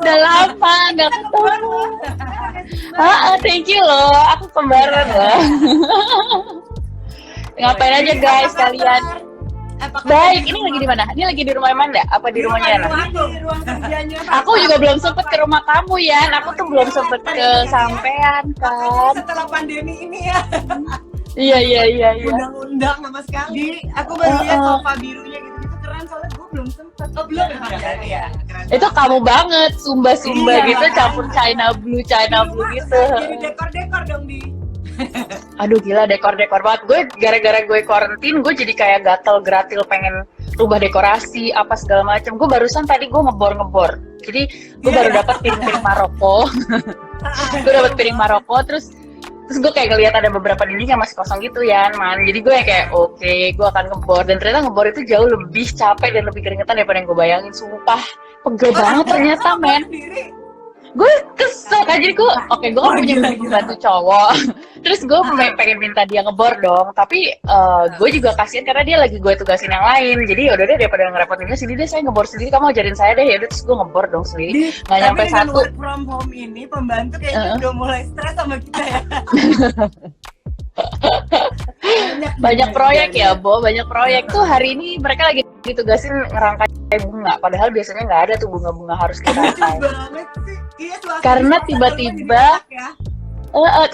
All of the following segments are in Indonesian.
Udah lama nggak ketemu. Thank you loh, aku kembaran loh. Ngapain aja guys kalian? Baik, ini lagi di mana? Ini lagi di rumah Amanda? Apa di rumahnya Yana? Di ruang kerjanya. Aku juga belum sempet ke rumah kamu ya. Aku tuh belum sempet ke sampean kan. Setelah pandemi ini ya. Iya. Undang-undang sama sekali. Aku baru lihat sofa birunya gitu keren soalnya gue belum sempet. Oh belum ya? Itu kamu banget, sumba-sumba Iya. gitu, campur China blue gitu. Jadi dekor-dekor dong di. Aduh gila, dekor banget. Gue gara-gara gue karantin, gue jadi kayak gatel-gratil pengen rubah dekorasi apa segala macam. Gue barusan tadi gue ngebor. Jadi gue baru dapat piring Maroko. Gue dapat piring Maroko, terus gue kayak ngeliat ada beberapa dinding yang masih kosong gitu ya, man. Jadi gue kayak oke, gue akan ngebor. Dan ternyata ngebor itu jauh lebih capek dan lebih keringetan daripada yang gue bayangin. Sumpah, pegel banget ternyata, men. Gue kesel kan, jadi gue gue kan punya pembantu cowok. Terus gue pengen minta dia ngebor dong, tapi gue juga kasihan karena dia lagi gue tugasin yang lain. Jadi yaudah deh, daripada ngerepotinnya sini deh, saya ngebor sendiri, kamu ajarin saya deh. Yaudah, terus gue ngebor dong sendiri. Nggak nyampe tapi dengan satu. work from home ini pembantu kayaknya udah mulai stres sama kita ya. Banyak proyek ya, Bo. Banyak proyek tuh hari ini mereka lagi ditugasin ngerangkai bunga. Padahal biasanya nggak ada tuh bunga-bunga harus kita rangkai. Banget sih. Iya, Karena tiba-tiba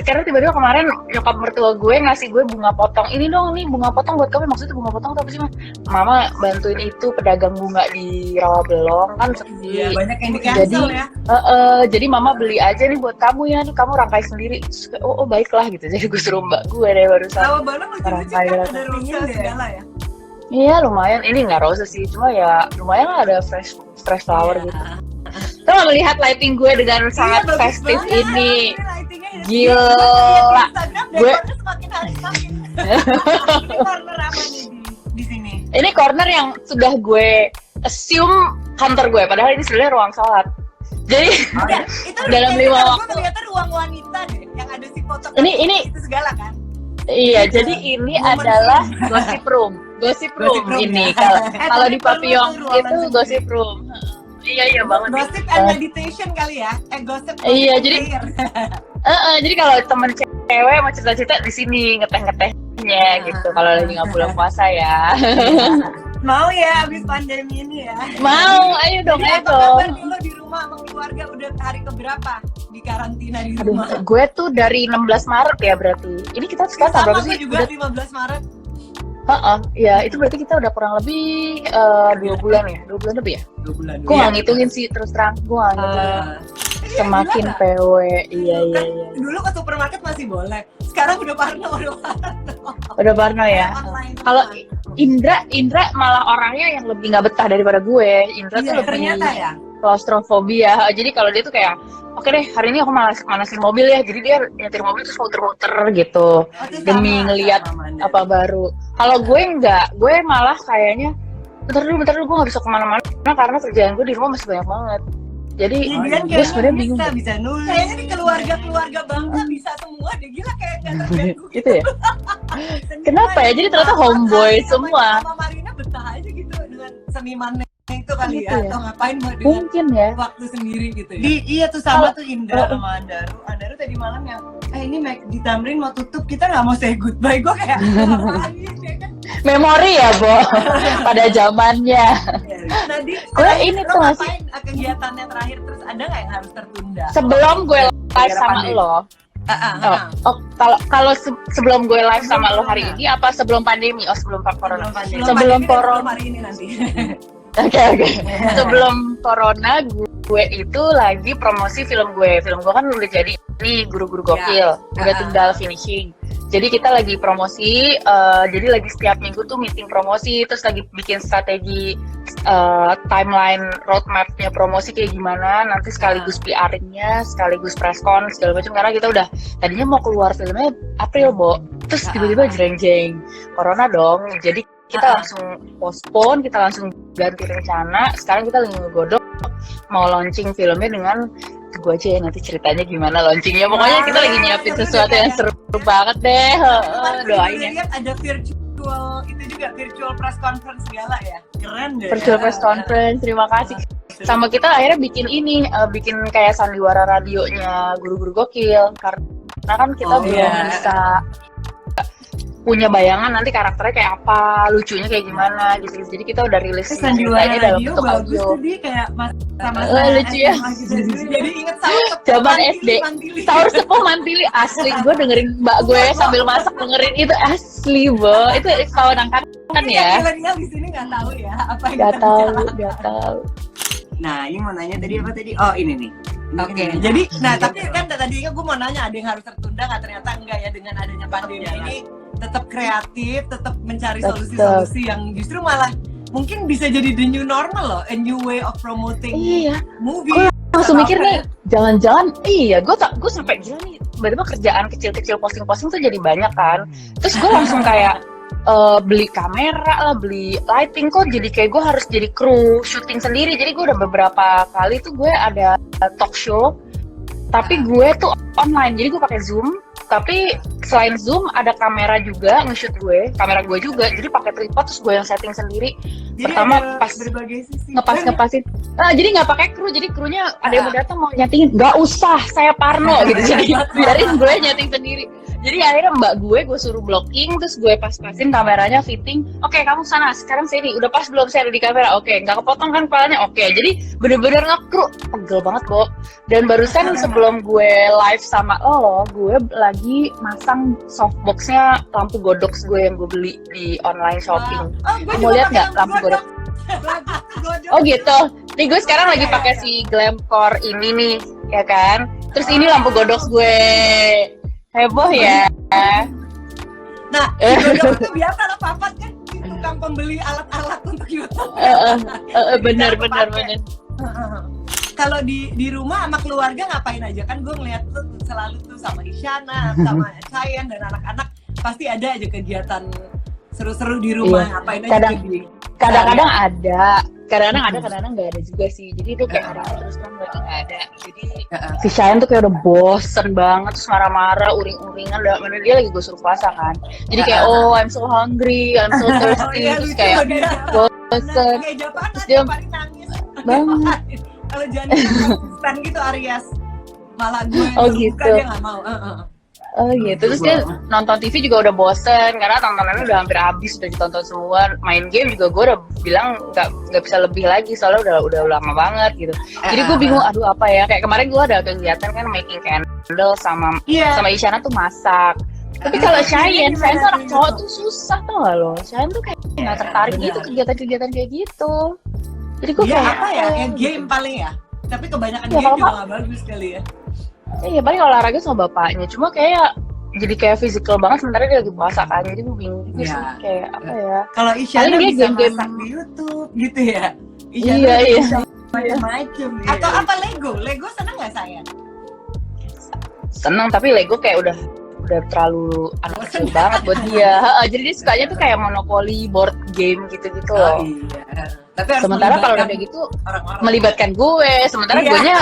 karena tiba-tiba kemarin nyokap mertua gue ngasih gue bunga potong. Ini dong, nih bunga potong buat kamu. Maksudnya bunga potong apa sih, Mas? Mama bantuin itu pedagang bunga di Rawabelong kan sepi. Iya, banyak yang di-cancel ya. Jadi mama beli aja nih buat kamu ya, nih kamu rangkai sendiri. Terus, oh baiklah gitu. Jadi gue suruh mbak gue deh barusan. Rawabelong lucu-lucu kan ada rosa segala ya. Iya lumayan, ini nggak rose sih, cuma ya lumayan lah ada fresh flower gitu. Tuh melihat lighting gue dengan sangat festif ini. Gila. Gue semakin hari semakin. Ini corner apa nih di sini? Ini corner yang sudah gue assume kantor gue, padahal ini sebenarnya ruang sholat. Jadi Itu dalam 5 waktu. Ternyata ruang wanita deh, yang ada si foto. Ini itu segala kan? Iya, jadi ini adalah gossip room ini. Kalau di Papillon itu gossip room. Iya banget. Gossip and meditation kali ya? Gossip. Iya, jadi kalau temen cewek mau cerita-cerita di sini ngeteh-ngetehnya gitu. Kalau lagi nggak pulang puasa ya. Mau ya abis pandemi ini ya? Mau, ayo dong. Kabar dulu di rumah sama keluarga udah hari keberapa di karantina di rumah? Gue tuh dari 16 Maret ya berarti. Ini kita sekarang berapa sih? Juga 15 Maret. Ya itu berarti kita udah kurang lebih 2 bulan ya? 2 bulan lebih ya? 2 bulan. Gue nggak ngitungin sih, terus terang. Gue nggak ngitungin. Semakin PW, iya. Dulu ke supermarket masih boleh. Sekarang udah parno. Udah parno ya. Kalau Indra malah orangnya yang lebih nggak betah daripada gue. Indra tuh lebih ternyata ya. Klaustrofobia. Jadi kalau dia tuh kayak, oke deh hari ini aku manasin mobil ya. Jadi dia nyetir mobil terus muter-muter gitu demi ngelihat apa baru. Kalau gue enggak, gue malah kayaknya bentar dulu gue nggak bisa kemana-mana karena kerjaan gue di rumah masih banyak banget. Jadi gue sebenarnya bingung. Bisa nulis. Kayaknya nih keluarga bangsa bisa semua deh, gila kayak gak terganggu gitu ya. Kenapa ya? Jadi ternyata homeboy semua. Mama Marina betah aja gitu dengan senimannya itu kali gitu ya, atau ngapain buat dengan mungkin ya waktu sendiri gitu ya. Iya tuh sama tuh Indra sama Andaru tadi malam yang ini di Tamrin mau tutup, kita nggak mau say goodbye. Gue kayak memori ya, Bo. Pada zamannya. Tadi gue ini tuh masih kegiatannya terakhir, terus ada nggak yang harus tertunda? Sebelum gue live sama lo. Kalau sebelum gue live sama lo hari ini apa sebelum pandemi? Sebelum corona. Sebelum corona hari ini nanti. Oke. Sebelum corona gue itu lagi promosi film gue. Film gue kan udah jadi nih Guru-Guru Gokil. Udah tinggal finishing. Jadi kita lagi promosi, jadi lagi setiap minggu tuh meeting promosi, terus lagi bikin strategi timeline roadmap-nya promosi kayak gimana, nanti sekaligus PR-nya, sekaligus press-con segala macam, karena kita udah tadinya mau keluar filmnya April, Bo, terus tiba-tiba jreng-jreng corona dong, jadi kita langsung postpone, kita langsung ganti rencana. Sekarang kita lagi ngegodok mau launching filmnya dengan gue aja ya nanti ceritanya gimana launchingnya. Pokoknya kita lagi nyiapin sesuatu yang seru banget deh. Doain ya. Lihat ada virtual itu juga, virtual press conference segala ya. Keren deh. Virtual press conference, terima kasih. Sama kita akhirnya bikin ini, bikin kayak sandiwara radionya guru-guru gokil, karena kan kita belum bisa punya bayangan nanti karakternya kayak apa, lucunya kayak gimana gitu. Jadi kita udah rilis sandiwara dalam radio bentuk bagus audio. tuh, dia kayak masa-masa Lucu ya. SMA gitu. Jadi inget sahur Zaman Mantili, SD, Mantili. sahur sepuh mantili asli. Gue dengerin mbak gue sambil masak dengerin itu asli, Bo. Itu kawan angkatan Mungkin ya. yang milenial di sini nggak tahu ya apa yang Gak kita tahu, bicarakan. gak tahu. Nah, ini mau nanya tadi apa tadi? Oh, ini nih. Oke. Jadi, nah tapi kan tadinya gue mau nanya ada yang harus tertunda nggak, ternyata enggak ya, dengan adanya pandemi ini tetap kreatif, tetap mencari solusi-solusi yang justru malah mungkin bisa jadi the new normal loh, a new way of promoting Iya. movie. Langsung mikir nih, jangan-jangan gue sampai gila nih, tiba-tiba kerjaan kecil-kecil posting-posting tuh jadi banyak kan. Terus gue langsung kayak beli kamera lah, beli lighting, kok jadi kayak gue harus jadi kru syuting sendiri. Jadi gue udah beberapa kali tuh gue ada talk show, tapi gue tuh online, jadi gue pakai Zoom. Tapi selain Zoom ada kamera juga nge-shoot gue, kamera gue juga, jadi pakai tripod terus gue yang setting sendiri. Jadi Pertama ada pas berbagai sisi. ngepasin, jadi nggak pakai kru, jadi krunya ada yang mau datang mau nyetingin, nggak usah, saya Parno gitu, jadi biarin gue nyeting sendiri. Jadi akhirnya mbak gue suruh blocking, terus gue pas-pasin kameranya, fitting. Oke, kamu sana, sekarang sini, udah pas belum saya ada di kamera? Oke, nggak kepotong kan kepalanya? Oke, jadi bener-bener nge-kru, pegel banget, Bo. Dan barusan sebelum gue live sama lo, gue lagi masang softboxnya lampu godox gue yang gue beli di online shopping. Mau lihat nggak lampu godox? Oh gitu. Nih gue sekarang lagi pakai si Glamcore ini nih, ya kan? Terus ini lampu godox gue. Heboh ya. Nah, Godok itu biasa lah papat kan di tukang pembeli alat-alat untuk YouTube. Bener. Kalau di rumah sama keluarga ngapain aja? Kan gue ngeliat tuh selalu tuh sama Isyana, sama Sayan dan anak-anak pasti ada aja kegiatan seru-seru di rumah. Iya. Ngapain aja? Kadang-kadang ada, kadang-kadang nggak ada juga sih. Jadi itu kayak kadang terus kan nggak ada. Jadi si Shayan tuh kayak udah bosen banget, terus marah-marah, uring-uringan. Mana dia lagi gue suruh puasa kan. Jadi kayak I'm so hungry, I'm so thirsty, terus kayak bosen. Kayak Japan, Terus dia paling nangis banget. Kalau jangan konsisten gitu Aries, malah gue Oh, suka, gitu. dia nggak mau. Oh gitu, terus dia nonton TV juga udah bosen karena tontonannya udah hampir habis, udah ditonton semua. Main game juga gue udah bilang nggak bisa lebih lagi soalnya udah lama banget gitu. Jadi gue bingung, aduh apa ya? Kayak kemarin gue ada kegiatan kan making candle sama Isyana tuh masak. Tapi kalau Shayan tuh anak cowok tuh susah tau gak lo? Shayan tuh kayak nggak tertarik gitu kegiatan-kegiatan kayak gitu. Jadi gue kayak apa ya? Yang game paling ya. Tapi kebanyakan Ya, game kalau juga nggak bagus kali ya. Iya paling olahraga sama bapaknya, cuma kayak jadi kayak physical banget sementara dia lagi puasa kan, jadi gue bingung juga sih kayak apa ya. Kalau Isyana Paling dia bisa game-game masak di YouTube gitu ya. Iya. bisa macam-macam. Atau apa Lego seneng nggak saya? Seneng, tapi Lego kayak udah terlalu anak kecil banget buat dia. Jadi dia sukanya tuh kayak monopoli, board game gitu-gitu loh. Iya. Tapi harus Sementara kalau udah kayak gitu orang-orang. melibatkan gue, sementara Iya. guenya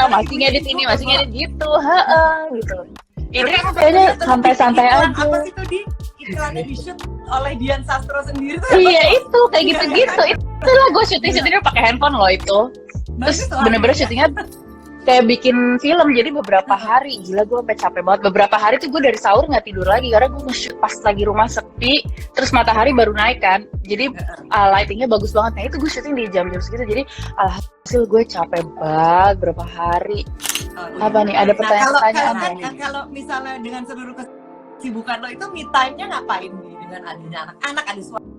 masih ngedit ini, masih ngedit gitu, gitu. Ini kan kayaknya santai-santai Iklan aja. Apa sih tuh iklannya di shoot oleh Dian Sastro sendiri tuh? Iya itu kayak gitu-gitu. Itulah gue syuting pakai handphone loh itu. Terus bener-bener syutingnya kayak bikin film, jadi beberapa hari, gila gue sampai capek banget. Beberapa hari tuh gue dari sahur nggak tidur lagi karena gue nge-shoot pas lagi rumah sepi, terus matahari baru naik kan, jadi lightingnya bagus banget. Nah itu gue syuting di jam-jam segitu, jadi alhasil gue capek banget berapa hari. Apa nih, ada pertanyaan-pertanyaan kalau misalnya dengan seluruh kesibukan lo itu, me time-nya ngapain nih dengan adanya anak-anak, ada suami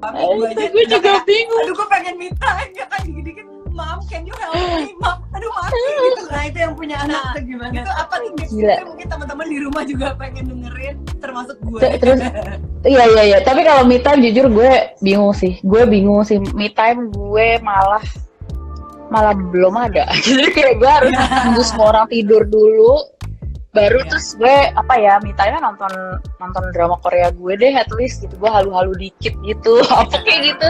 gue juga bingung. Aduh gue pengen me time ya kan, dikit-dikit Mom, can you help me? Mom, aduh mati gitu. Nah itu yang punya anak tuh gimana? Itu apa nih tips-tipsnya, mungkin teman-teman di rumah juga pengen dengerin, termasuk gue. Terus iya. Tapi kalau me time jujur gue bingung sih. Me time gue malah belum ada. Jadi kayak gue harus tunggu semua orang tidur dulu, baru terus gue me time nonton drama Korea gue deh at least gitu. Gue halu-halu dikit gitu, apa kayak gitu.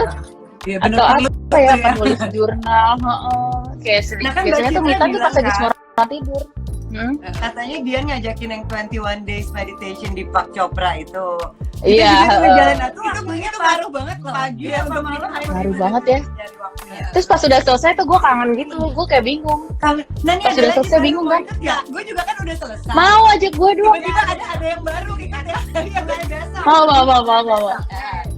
Ya, atau apa ya, penulis jurnal, kayak sedikit. Kan biasanya tuh me time tuh pas lagi semua orang tidur. Katanya dia ngajakin yang 21 days meditation di Pak Chopra itu. Iya. Itu ngaruh banget loh. Pagi apa malam ngaruh banget ya. Terus pas sudah selesai tuh gue kangen gitu, gue kayak bingung. Nah, Pas sudah selesai bingung kan? Ya, gue juga kan udah selesai. Mau ajak gue doang. Tiba-tiba ada yang baru nih kan ya, yang lain biasa. Mau.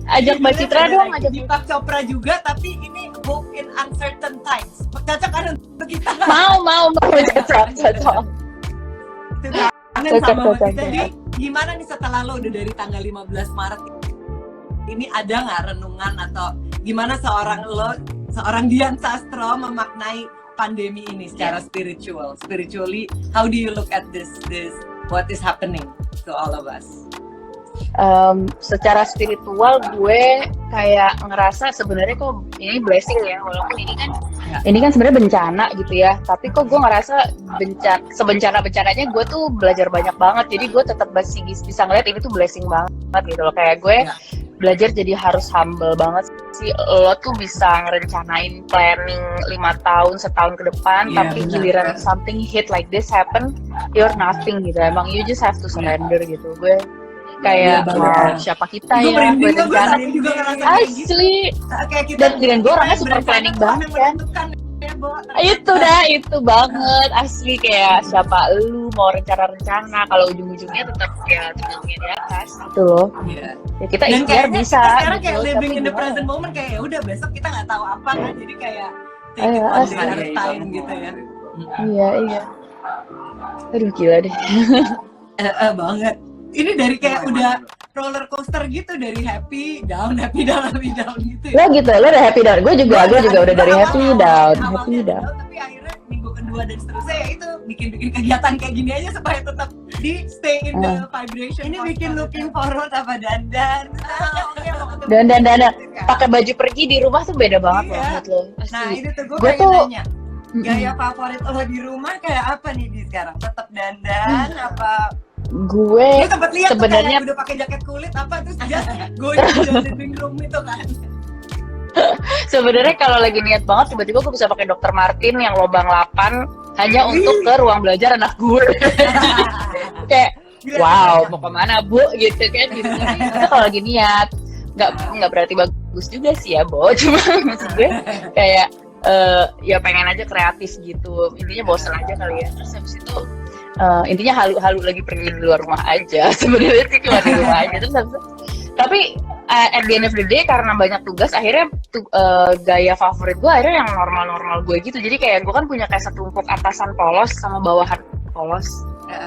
Ajak Mbak Citra dong, ajak Deepak Chopra juga, tapi ini book in uncertain times. Cocok kan untuk kita? mau cocok. Cocok. Jadi gimana nih setelah lo udah dari tanggal 15 Maret ini, ada nggak renungan atau gimana seorang Dian Sastro memaknai pandemi ini secara spiritually, how do you look at this what is happening to all of us? Secara spiritual gue kayak ngerasa sebenarnya kok ini blessing ya, walaupun ini kan sebenarnya bencana gitu ya, tapi kok gue ngerasa sebencana-bencananya gue tuh belajar banyak banget, jadi gue tetap masih bisa ngeliat ini tuh blessing banget gitu loh. Kayak gue belajar jadi harus humble banget sih. Lo tuh bisa ngerencanain planning 5 tahun, setahun ke depan, tapi giliran something hit like this happen, you're nothing gitu. Emang you just have to surrender gitu. Gue kayak siapa kita ya buat rencana asli. Dan gue orangnya super planning banget kan. Itu banget asli, kayak siapa lu mau rencana kalau ujung-ujungnya tetap ya ujungnya di atas gitu loh. Ya kita ikhtiar bisa. Sekarang kayak living in the present moment, kayak udah besok kita nggak tahu apa kan, jadi kayak take it one day at a time gitu ya. Iya. Aduh gila deh. Banget. Ini dari kayak udah roller coaster gitu, dari happy down gitu ya. Lo udah happy down. Gue juga udah dari happy down. Tapi akhirnya minggu kedua dan seterusnya ya itu bikin kegiatan kayak gini aja supaya tetap di stay in the vibration. Ini bikin looking forward apa dandan. Dan pakai baju pergi di rumah tuh beda banget banget lo. Nah, itu tuh gue pengen nanya. Gaya favorit lo di rumah kayak apa nih di sekarang? Tetap dandan apa? Gue sebenarnya udah pakai jaket kulit apa terus gue di living room itu kan. Sebenarnya kalau lagi niat banget tiba-tiba gue bisa pakai Dr. Martin yang lobang 8 hanya untuk ke ruang belajar anak gue. Kayak wow, mau kemana Bu gitu kan gitu. Itu kalau lagi niat nggak berarti bagus juga sih ya Bo, cuma maksud gue kayak ya pengen aja kreatif gitu, intinya bosan aja kali ya. Terus habis itu intinya halu lagi pergi di luar rumah aja sebenarnya sih, cuma di rumah aja. Terus tapi at the end of the day karena banyak tugas akhirnya gaya favorit gue akhirnya yang normal gue gitu. Jadi kayak gue kan punya kayak setumpuk atasan polos sama bawahan polos,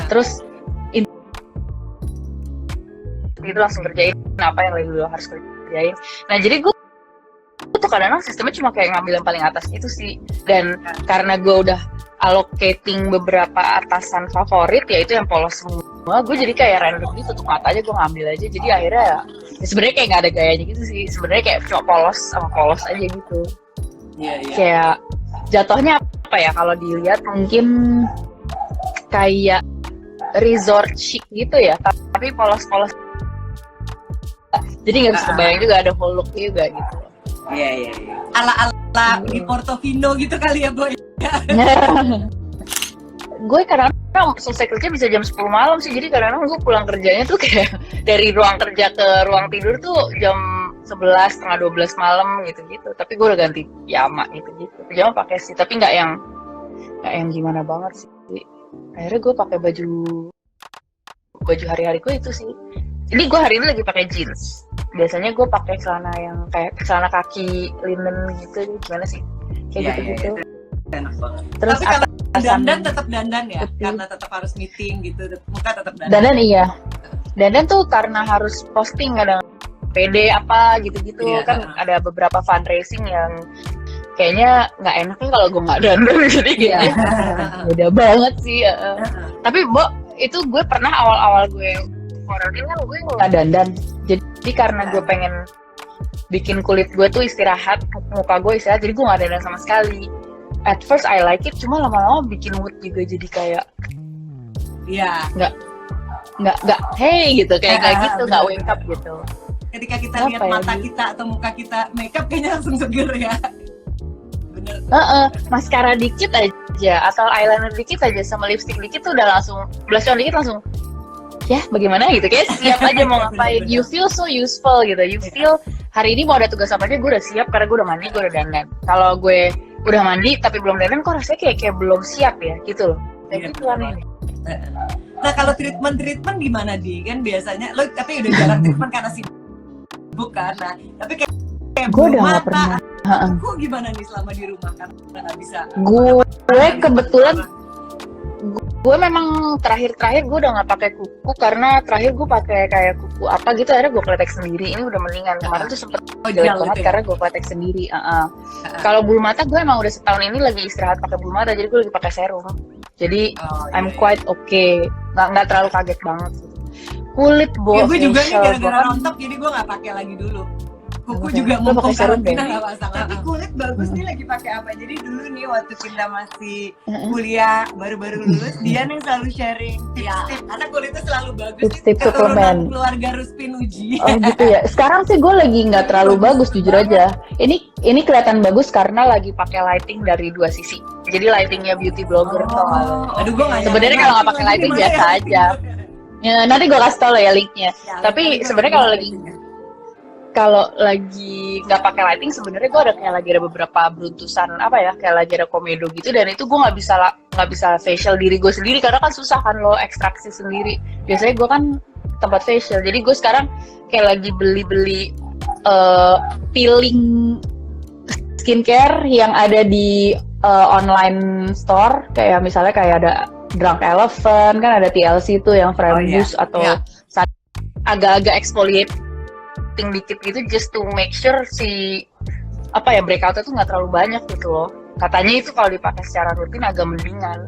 terus itu langsung kerjain apa yang lagi lo harus kerjain. Nah jadi gue tuh kadang-kadang sistemnya cuma kayak ngambil yang paling atas itu sih. Dan karena gue udah allocating beberapa atasan favorit, yaitu yang polos semua, gue jadi kayak random gitu, tutup mata aja gue ngambil aja. Jadi akhirnya ya sebenarnya kayak nggak ada gayanya gitu sih, sebenarnya kayak cuma polos sama polos aja gitu. Kayak jatuhnya apa ya kalau dilihat mungkin kayak resort chic gitu ya, tapi polos-polos, jadi nggak bisa kebayang juga ada whole look juga gitu. Iya. Ala di Portofino gitu kali ya Boy. Gue kadang-kadang selesai kerja bisa jam 10 malam sih, jadi kadang-kadang gue pulang kerjanya tuh kayak dari ruang kerja ke ruang tidur tuh jam 11, setengah 12 malam gitu-gitu. Tapi gue udah ganti piyama gitu-gitu. Piyama pakai sih, tapi nggak yang gimana banget sih. Akhirnya gue pakai baju hari-hari gue itu sih. Ini gue hari ini lagi pakai jeans. Biasanya gue pakai celana yang kayak celana kaki linen gitu. Gimana sih? Kayak gitu-gitu. Enak banget. Terus tapi kalau dandan tetap dandan ya, karena tetap harus meeting gitu, muka tetap dandan. Dandan iya. Dandan tuh karena harus posting kadang PD apa gitu-gitu kan ada beberapa fundraising yang kayaknya nggak enak nih kalau gue nggak dandan jadi gitu. Beda banget sih. Tapi Bo, itu gue pernah awal-awal gue quarantine kan gue nggak dandan. Jadi karena gue pengen bikin kulit gue tuh istirahat, muka gue istirahat, jadi gue nggak dandan sama sekali. At first I like it, cuma lama-lama bikin mood juga jadi kayak nggak hey gitu, kayak gitu, nggak wake up gitu. Ketika kita lihat mata kita atau muka kita makeup kayaknya langsung seger ya. Bener. Maskara dikit aja atau eyeliner dikit aja sama lipstick dikit tuh udah langsung, blush on dikit langsung ya bagaimana gitu, kayak siap aja mau ngapain. You feel so useful gitu, you feel hari ini mau ada tugas apa aja gue udah siap karena gue udah mandi, gue udah dandan. Kalau gue udah mandi tapi belum dandan, kok rasanya kayak belum siap ya gitu loh. Kayak gitu aneh. Nah kalau treatment gimana Di? Kan biasanya lo tapi udah jarang treatment karena sibuk kan. Nah tapi kayak gue udah nggak pernah. Gue gimana nih selama di rumah kan nggak bisa? Gue kebetulan gue memang terakhir gue udah nggak pakai kuku karena terakhir gue pakai kayak kuku apa gitu, akhirnya gue kletek sendiri. Ini udah mendingan. Kemarin tuh sempet jelek banget gitu karena gue kletek sendiri. Kalau bulu mata gue emang udah setahun ini lagi istirahat pakai bulu mata, jadi gue lagi pakai serum. Jadi I'm quite okay, nggak terlalu kaget banget. Kulit gue juga nih gara-gara rontok jadi gue nggak pakai lagi dulu. Kuku juga mumpung karantina nggak pasang. Tapi kulit bagus nih lagi pakai apa? Jadi dulu nih waktu kita masih kuliah baru-baru lulus, dia nih selalu sharing tips-tips karena kulitnya selalu bagus. Tips-tips suplemen. Keluarga Ruspin Uji. Oh gitu ya. Sekarang sih gue lagi nggak terlalu bagus jujur aja. Ini kelihatan bagus karena lagi pakai lighting dari dua sisi. Jadi lightingnya beauty blogger. Aduh gue nggak. Sebenarnya kalau nggak pakai lighting biasa aja. Ya, nanti gue kasih tau lah ya linknya. Tapi sebenarnya kalau lagi nggak pakai lighting, sebenarnya gue ada beberapa beruntusan apa ya, kayak lagi ada komedo gitu, dan itu gue nggak bisa facial diri gue sendiri karena kan susah kan lo ekstraksi sendiri. Biasanya gue kan tempat facial, jadi gue sekarang kayak lagi beli peeling skincare yang ada di online store, kayak misalnya kayak ada Drunk Elephant kan, ada TLC itu yang frame boost atau agak-agak exfoliate dikit gitu, just to make sure si breakout-nya tuh nggak terlalu banyak gitu loh. Katanya itu kalau dipakai secara rutin agak mendingan.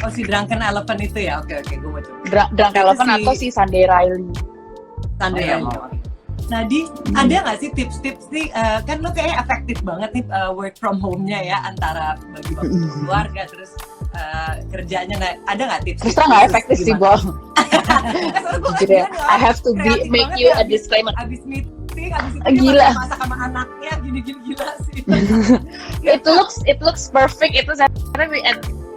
Oh si Drunken Elephant itu ya? Oke, gue mau coba. Drunken Elephant atau si Sunday Riley. Nah ada nggak sih tips-tips nih, kan lo kayaknya efektif banget nih work from home-nya ya, antara bagi waktu keluarga terus kerjanya. Nah ada nggak tips? Terus nggak efektif sih Bang. I have to make you a disclaimer. Abis meeting, abis itu gila. Masak sama anaknya, gini-gini gila sih. It looks perfect. Itu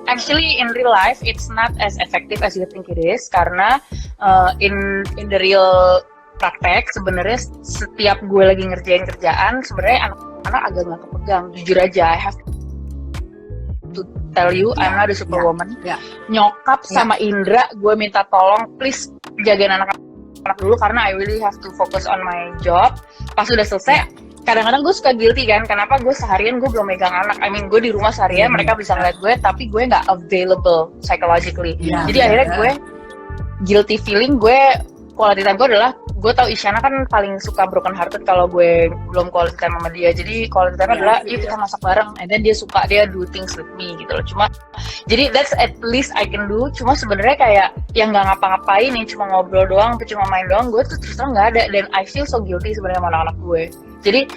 actually in real life it's not as effective as you think it is, karena in the real praktek sebenarnya setiap gue lagi ngerjain kerjaan sebenarnya anak-anak agak nggak kepegang. Jujur aja, I have to tell you, I'm not a superwoman. Nyokap sama Indra gue minta tolong please jagain anak-anak dulu karena I really have to focus on my job. Pas udah selesai, kadang-kadang gue suka guilty kan, kenapa gue seharian gue belum megang anak. I mean gue di rumah seharian mereka bisa ngeliat gue, tapi gue nggak available psychologically. Jadi akhirnya gue guilty feeling, quality time gue adalah, gue tau Isyana kan paling suka broken hearted kalau gue belum quality time sama dia. Jadi quality time adalah yuk kita masak bareng, and then dia do things with me gitu loh. Cuma jadi that's at least I can do. Cuma sebenarnya kayak yang nggak ngapa-ngapain, yang cuma ngobrol doang, cuma main doang, gue tuh terus terang nggak ada, dan I feel so guilty sebenarnya sama anak-anak gue. Jadi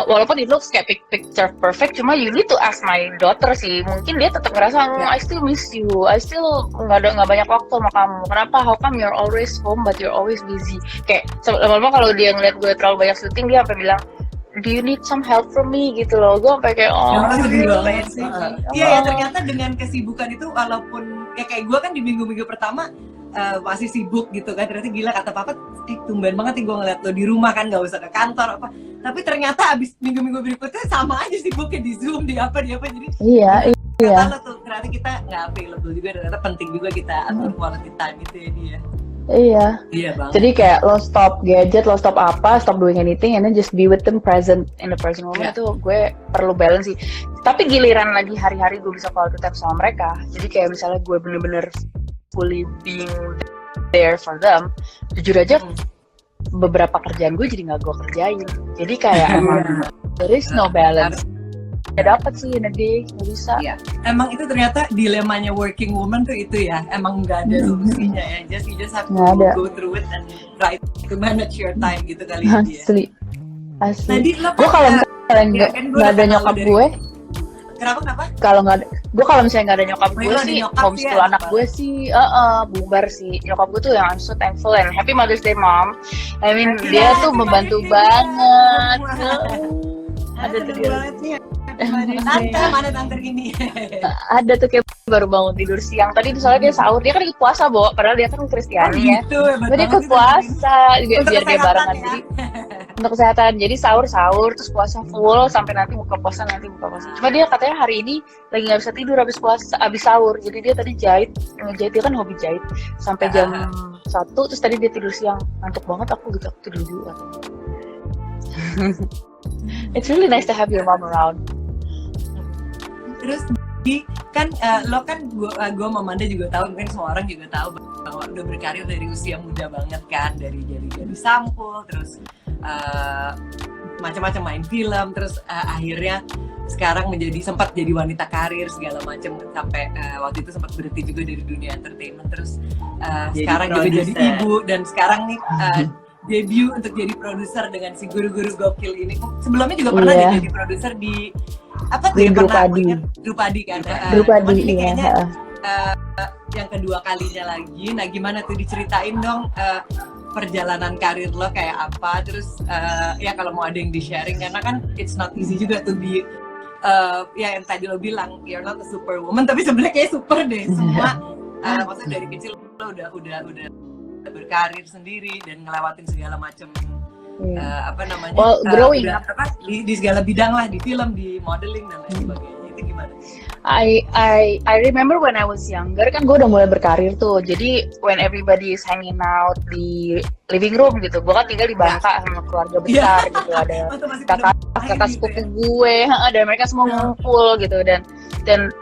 walaupun it looks kayak picture perfect, cuma you need to ask my daughter sih. Mungkin dia tetap ngerasa I still miss you, I still nggak banyak waktu sama kamu. Kenapa? How come you're always home but you're always busy? Kayak lama-lama kalau dia ngeliat gue terlalu banyak syuting, dia sampai bilang, do you need some help from me gitu loh. Gue sampai kayak sedih banget sih. Iya ya, ternyata dengan kesibukan itu, walaupun kayak gue kan di minggu-minggu pertama masih sibuk gitu kan, ternyata gila kata papa, tumben banget nih gue ngeliat lo di rumah kan, gak usah ke kantor apa. Tapi ternyata abis minggu-minggu berikutnya sama aja sibuknya di Zoom, di apa jadi ternyata lo tuh, ternyata kita nggak available juga, ternyata penting juga kita atur quality time itu ya dia. Iya banget. Jadi kayak lo stop gadget, lo stop doing anything, and then just be with them present in the present moment. Itu gue perlu balance sih. Tapi giliran lagi hari-hari gue bisa quality time sama mereka, jadi kayak misalnya gue bener-bener fully being there for them, jujur aja beberapa kerjaan gue jadi nggak gue kerjain. Jadi kayak emang there is no balance. Ya dapat sih in a day, nggak bisa. Emang itu ternyata dilemanya working woman tuh itu ya, emang nggak ada solusinya ya. You just have to go through it and try to manage your time gitu kali ya. Asli. Gue kalau misalnya nggak ada nyokap gue, Kenapa? Kalau misalnya nggak ada nyokap gue sih, homeschool anak gue sih, bubar sih. Nyokap gue tuh yang I'm so thankful and happy Mother's Day Mom. I mean dia tuh membantu banget. Ada banget nih. Tante, mana tante ini? Ada tuh kayak baru bangun tidur siang. Tadi soalnya dia sahur, dia kan ikut puasa, Bo. Padahal dia kan Kristiani ya. Gitu, hebat Dia ikut banget sih, puasa, biar dia kesehatan barengan. ya. Jadi untuk kesehatan. Jadi sahur, terus puasa full sampai nanti buka puasa. Cuma dia katanya hari ini lagi nggak bisa tidur habis puasa, habis sahur. Jadi dia tadi ngejahit, dia kan hobi jahit sampai jam 1, terus tadi dia tidur siang. Ngantuk banget aku tidur dulu. It's really nice to have your mom around. Terus kan lo kan gue sama Amanda juga tahu, mungkin semua orang juga tahu bahwa udah berkarir dari usia muda banget kan, dari jadi sampul, terus macam-macam main film, terus akhirnya sekarang sempat jadi wanita karir segala macam, sampai waktu itu sempat berhenti juga dari dunia entertainment, terus sekarang juga jadi ibu, dan sekarang nih debut untuk jadi produser dengan si guru-guru gokil ini. Sebelumnya juga pernah dia jadi produser di apa tuh? Drupadi kan. Drupadi, ini iya. kayaknya yang kedua kalinya lagi. Nah, gimana tuh, diceritain dong perjalanan karir lo kayak apa, terus ya kalau mau ada yang di-sharing, karena kan it's not easy juga tuh ya yang tadi lo bilang you're not a superwoman, tapi sebenarnya kayak super deh semua. Maksudnya dari kecil lo udah berkarir sendiri dan ngelewatin segala macam growing up di segala bidang lah, di film, di modeling dan lain sebagainya. Itu gimana? I remember when I was younger, kan gue udah mulai berkarir tuh. Jadi when everybody is hanging out di living room gitu, gue kan tinggal di Bangka sama keluarga besar gitu, ada kakak sepupu gue, dan mereka semua ngumpul gitu, dan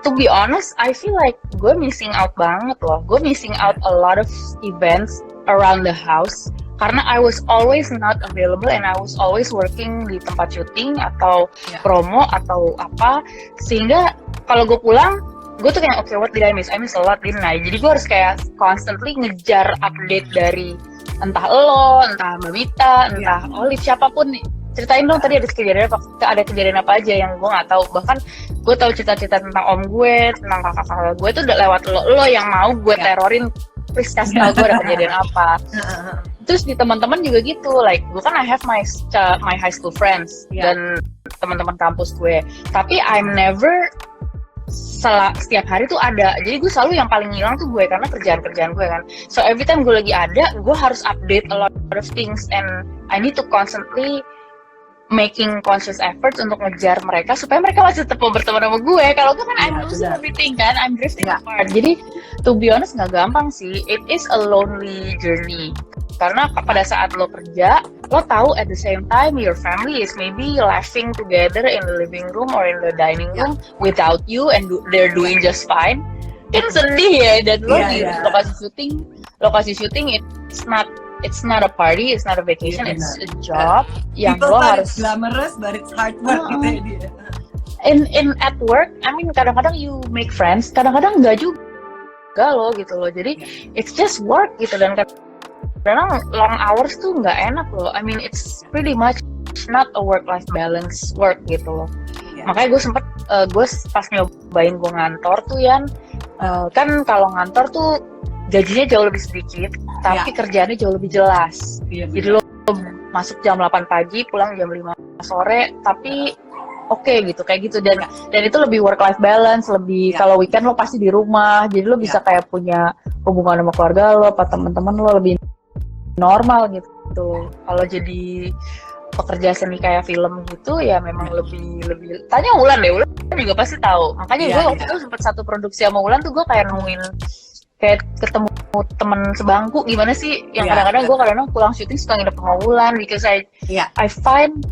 to be honest, I feel like gue missing out banget loh. Gue missing out a lot of events around the house karena I was always not available and I was always working di tempat syuting atau promo atau apa, sehingga kalau gue pulang gue tuh kayak okay, what did I miss? I miss a lot, didn't I? Jadi gue harus kayak constantly ngejar update dari entah lo, entah Mbak Mita, entah Olive, siapapun. Ceritain dong tadi ada kejadian apa aja yang gue nggak tahu. Bahkan gue tahu cerita-cerita tentang om gue, tentang kakak-kakak gue, itu udah lewat lo yang mau gue terorin. Please kasih tau gue ada kejadian apa. Terus di teman-teman juga gitu, like gue kan I have my high school friends dan teman-teman kampus gue, tapi I'm never setiap hari tuh ada. Jadi gue selalu yang paling hilang tuh gue, karena kerjaan gue kan. So every time gue lagi ada, gue harus update a lot of things and I need to constantly making conscious efforts untuk ngejar mereka supaya mereka masih tetap mau berteman sama gue. Kalau gue kan I'm losing everything kan, I'm drifting apart. Jadi to be honest nggak gampang sih. It is a lonely journey. Karena pada saat lo kerja, lo tahu at the same time your family is maybe laughing together in the living room or in the dining room without you and they're doing just fine. Kan sedih ya, dan lo di lokasi syuting it's not a party, it's not a vacation, it's a job yang People lo harus glamorous, but it's hard work gitu ya dia. In at work, I mean kadang-kadang you make friends, kadang-kadang enggak juga lo gitu loh. Jadi it's just work gitu, dan kadang long hours tuh nggak enak loh. I mean it's pretty much not a work-life balance work gitu loh. Makanya gue sempet gue pas nyobain gue ngantor tuh kan kalau ngantor tuh gajinya jauh lebih sedikit, tapi kerjaannya jauh lebih jelas. Jadi lo masuk jam 8 pagi, pulang jam 5 sore, tapi gitu, kayak gitu. Dan itu lebih work life balance, lebih kalau weekend lo pasti di rumah, jadi lo bisa kayak punya hubungan sama keluarga lo, apa teman-teman lo, lebih normal gitu. Kalau jadi pekerja seni kayak film gitu ya memang lebih tanya Ulan juga pasti tahu. Makanya gue waktu itu sempat satu produksi sama Ulan tuh, gue kayak nemuin kayak ketemu teman sebangku gimana sih yang kadang-kadang pulang syuting suka nginep sama Wulan, because I find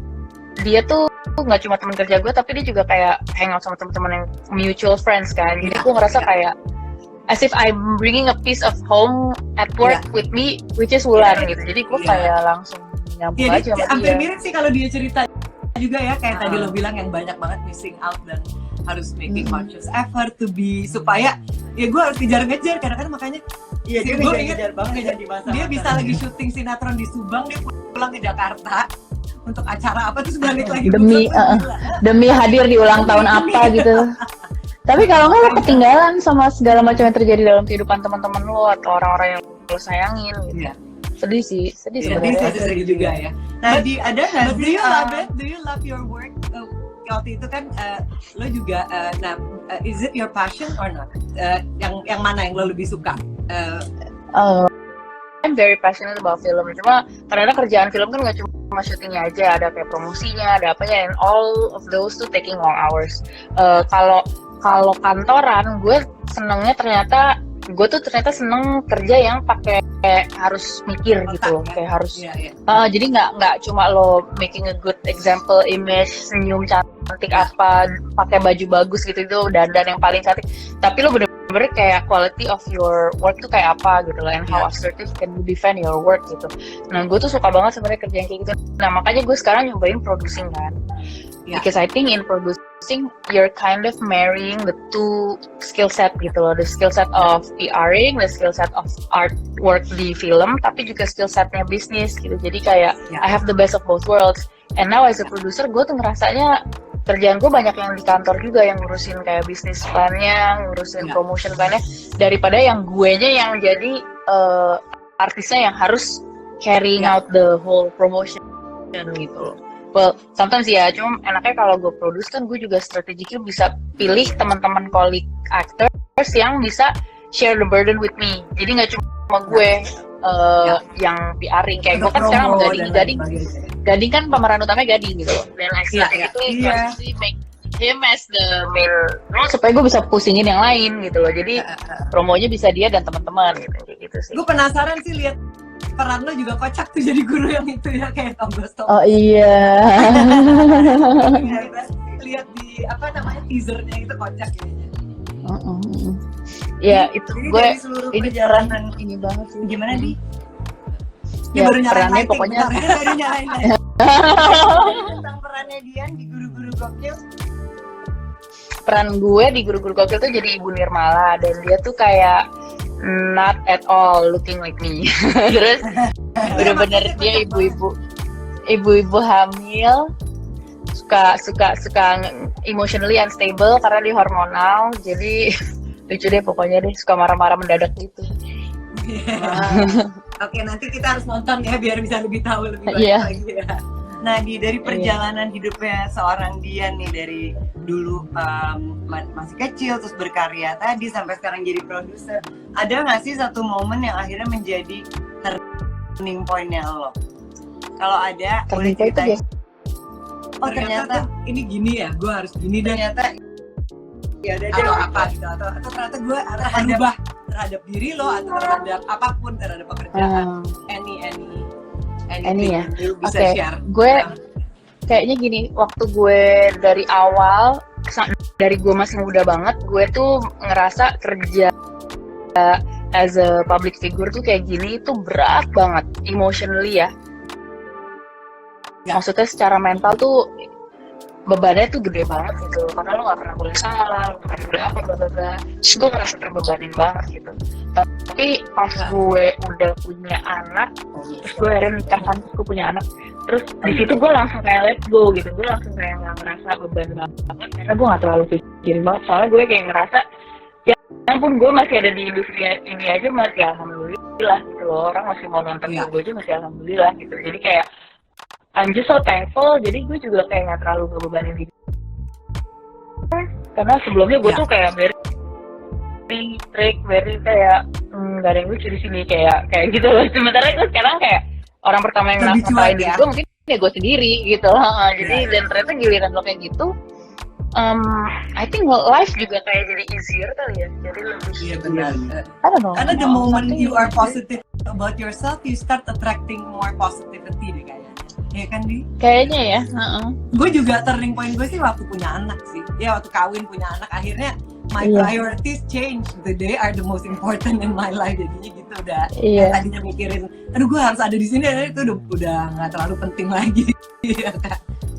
dia tuh nggak cuma teman kerja gue, tapi dia juga kayak hangout sama teman-teman yang mutual friends kan. Jadi gue ngerasa kayak as if I'm bringing a piece of home at work with me, which is Wulan gitu. Jadi gue kayak langsung nyambung aja sama dia. Hampir mirip sih kalau dia cerita juga ya, kayak tadi lo bilang yang banyak banget missing out dan harus making conscious effort to be, supaya ya gue harus kejar-ngejar kadang-kadang. Makanya dia ngejar banget di masa dia bisa lagi syuting sinetron di Subang, dia pulang ke Jakarta untuk acara apa terus balik lagi demi hadir di ulang tahun apa gitu. Tapi kalau nggak lo ketinggalan sama segala macam yang terjadi dalam kehidupan teman-teman lo atau orang-orang yang lo sayangin gitu. Sedih sebenarnya. Sedih juga ya. Nah, ada nggak? Do you love your work? waktu itu kan lo juga, is it your passion or not? Yang mana yang lo lebih suka? I'm very passionate about film. Cuma kadang-kadang kerjaan film kan nggak cuma syutingnya aja, ada kayak promosinya, ada apanya, and all of those tuh taking long hours. Kalau kantoran, gue senengnya ternyata seneng kerja yang pakai harus mikir gitu loh, kayak harus. Jadi nggak cuma lo making a good example image, senyum cantik apa, pakai baju bagus gitu itu dandan yang paling cantik, tapi lo bener-bener kayak quality of your work tuh kayak apa gitu loh, and how assertive can you defend your work gitu. Nah gue tuh suka banget sebenarnya kerja yang kayak gitu. Nah makanya gue sekarang nyobain producing kan, because I think in producing you're kind of marrying the two skill set gitu loh, the skill set of PRing, the skill set of artwork di film, tapi juga skill setnya bisnis gitu. Jadi kayak I have the best of both worlds. And now as a producer, gue tuh ngerasanya kerjaan gue banyak yang di kantor juga, yang ngurusin kayak bisnis plan-nya, ngurusin promotion plan-nya, daripada yang guenya yang jadi artisnya yang harus carrying out the whole promotion gitu loh. Well, sometimes ya, cuma enaknya kalau gue produce kan gue juga strategically bisa pilih teman-teman colleague actors yang bisa share the burden with me. Jadi nggak cuma gue yang PR-ing, kayak gue kan sekarang Gading kan pemeran utamanya Gading gitu, dan itu make him as the main role supaya gue bisa pusingin yang lain gitu loh. Jadi promonya bisa dia dan teman-teman gitu sih. Gue penasaran sih lihat peran lo juga kocak tuh jadi guru yang itu ya, kayak Tom. Oh iya. Lihat di teasernya itu kocak kayaknya. Ya itu gue ini perjalanan ini banget sih. Gimana di? Ya perannya pokoknya. Baru nyalain. Tentang perannya Dian di Guru-Guru Gokil. Peran gue di Guru-Guru Gokil tuh jadi Ibu Nirmala, dan dia tuh kayak not at all looking like me. Terus bener-bener dia ibu-ibu hamil, suka emotionally unstable karena dia hormonal, jadi lucu deh pokoknya deh, suka marah-marah mendadak gitu. Oke, nanti kita harus nonton ya biar bisa lebih tahu lebih banyak lagi ya. Nah, dari perjalanan hidupnya seorang Dian nih, dari dulu masih kecil terus berkarya tadi sampai sekarang jadi produser, ada nggak sih satu momen yang akhirnya menjadi turning point-nya lo? Kalau ada, boleh ceritain. Oh ternyata ini gini ya, gue harus gini dan ternyata ya ada apa gitu, atau ternyata gue harus berubah terhadap diri lo atau terhadap apapun, terhadap pekerjaan, any ya. Bisa share. Gue kayaknya gini, waktu gue dari awal, dari gue masih muda banget, gue tuh ngerasa kerja as a public figure tuh kayak gini itu berat banget emotionally ya. Maksudnya secara mental tuh bebannya tuh gede banget gitu, karena lo gak pernah boleh salah, lo gak boleh apa bla. Terus gue ngerasa terbebanin banget gitu. Tapi pas gue udah punya anak, terus gue akhirnya nikah kan, terus gue punya anak, terus di situ gue langsung kayak let go gitu, gue langsung kayak gak ngerasa beban banget, karena gue gak terlalu pikirin banget, soalnya gue kayak ngerasa ya ampun, gue masih ada di industri ini aja masih alhamdulillah gitu loh, orang masih mau nonton gue aja masih alhamdulillah gitu. Jadi kayak I'm just so thankful, jadi gue juga kayak gak terlalu ngebebanin hidup. Karena sebelumnya gue tuh kayak very strict, very kayak gak ada yang lucu di sini, kayak gitu loh. Sementara itu sekarang kayak orang pertama yang ngerasain diri gue mungkin ya gue sendiri gitu loh. Jadi dan ternyata giliran lo kayak gitu, I think life juga kayak jadi easier kali ya. Jadi lebih. Iya benar. I don't know. Karena the moment you are positive about yourself, you start attracting more positivity deh kayaknya. Ya kan Di? Kayaknya ya. Gue juga turning point gue sih waktu punya anak sih. Ya waktu kawin punya anak, akhirnya my priorities change. They are the most important in my life. Jadinya gitu udah. Yang tadinya mikirin, aduh gue harus ada di sini, itu udah nggak terlalu penting lagi.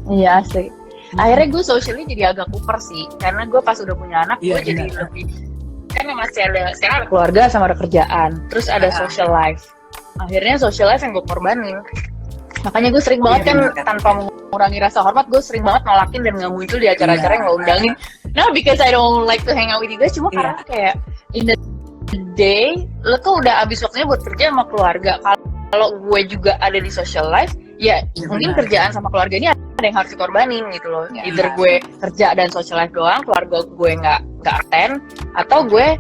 Iya asli. Akhirnya gue socially jadi agak kuper sih, karena gue pas udah punya anak, gue jadi lebih kan masih ada, sekarang ada keluarga sama ada kerjaan, terus ada social life. Akhirnya social life yang gue korbanin. Makanya gue sering banget tanpa mengurangi rasa hormat, gue sering banget nolakin dan nggak muncul di acara-acara yang lo undangin. Nah, because I don't like to hang out with you guys, cuma karena kayak in the day, lo tuh udah abis waktunya buat kerja sama keluarga. Kalau gue juga ada di social life, ya Iya, mungkin benar. kerjaan sama keluarga ini ada yang harus dikorbanin gitu loh. Iya. Either gue kerja dan social life doang, keluarga gue nggak attend, atau gue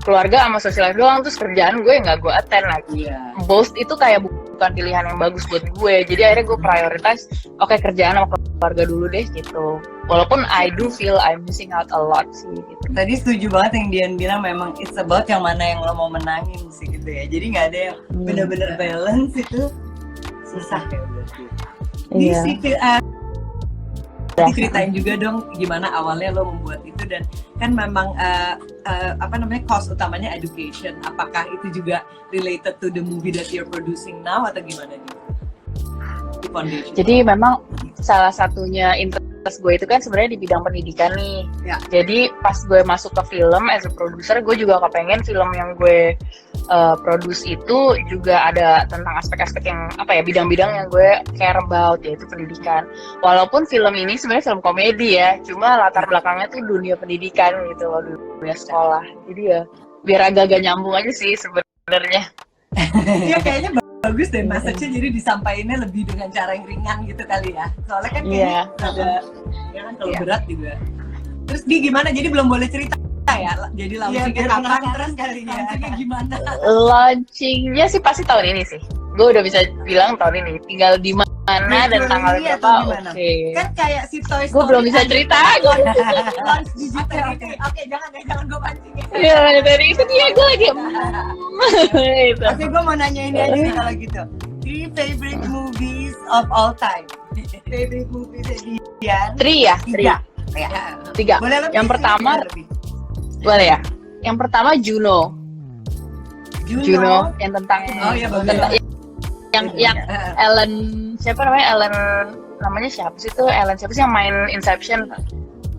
keluarga sama social life doang terus kerjaan gue nggak gue attend lagi. Iya. Both itu kayak bukan pilihan yang bagus buat gue. Jadi akhirnya gue prioritize oke, kerjaan sama keluarga dulu deh gitu. Walaupun I do feel I'm missing out a lot sih gitu. Tadi setuju banget yang Dian bilang, memang it's about yang mana yang lo mau menangin sih gitu ya. Jadi nggak ada yang benar-benar balance, itu susah ya berarti. Iya. Ceritain juga dong gimana awalnya lo membuat itu, dan kan memang cost utamanya education. Apakah itu juga related to the movie that you're producing now atau gimana nih? Di foundation. Jadi memang salah satunya interest gue itu kan sebenarnya di bidang pendidikan nih. Ya. Jadi pas gue masuk ke film as a producer, gue juga kepengen film yang gue produce itu juga ada tentang aspek-aspek yang bidang-bidang yang gue care about, yaitu pendidikan. Walaupun film ini sebenarnya film komedi ya, cuma latar belakangnya tuh dunia pendidikan gitu loh, dunia sekolah. Jadi ya biar agak-agak nyambung aja sih sebenarnya. Iya, kayaknya bagus deh message-nya, jadi disampaikannya lebih dengan cara yang ringan gitu kali ya. Soalnya kan kayaknya ada ya kan kalau berat juga. Terus gimana? Jadi belum boleh cerita ya. Jadi launchingnya kapan, terus launchingnya gimana? Launchingnya sih pasti tahun ini sih. Gue udah bisa bilang tahun ini. Tinggal di mana dan tanggal berapa. Oke. Kan kayak si Toy Story. Gue belum bisa cerita. Launch digital. Oke, jangan gue pancing ya. Iya, dari itu dia gue lagi. Gitu. Oke, gue mau nanya ini aja nih kalau gitu. 3 favorite movies of all time. Favorite movies Dian? 3 ya? 3. Boleh lebih? Yang pertama, lebih. boleh ya? Yang pertama Juno yang tentang Oh iya, bagus. tentang yang Ellen siapa namanya siapa sih itu yang main Inception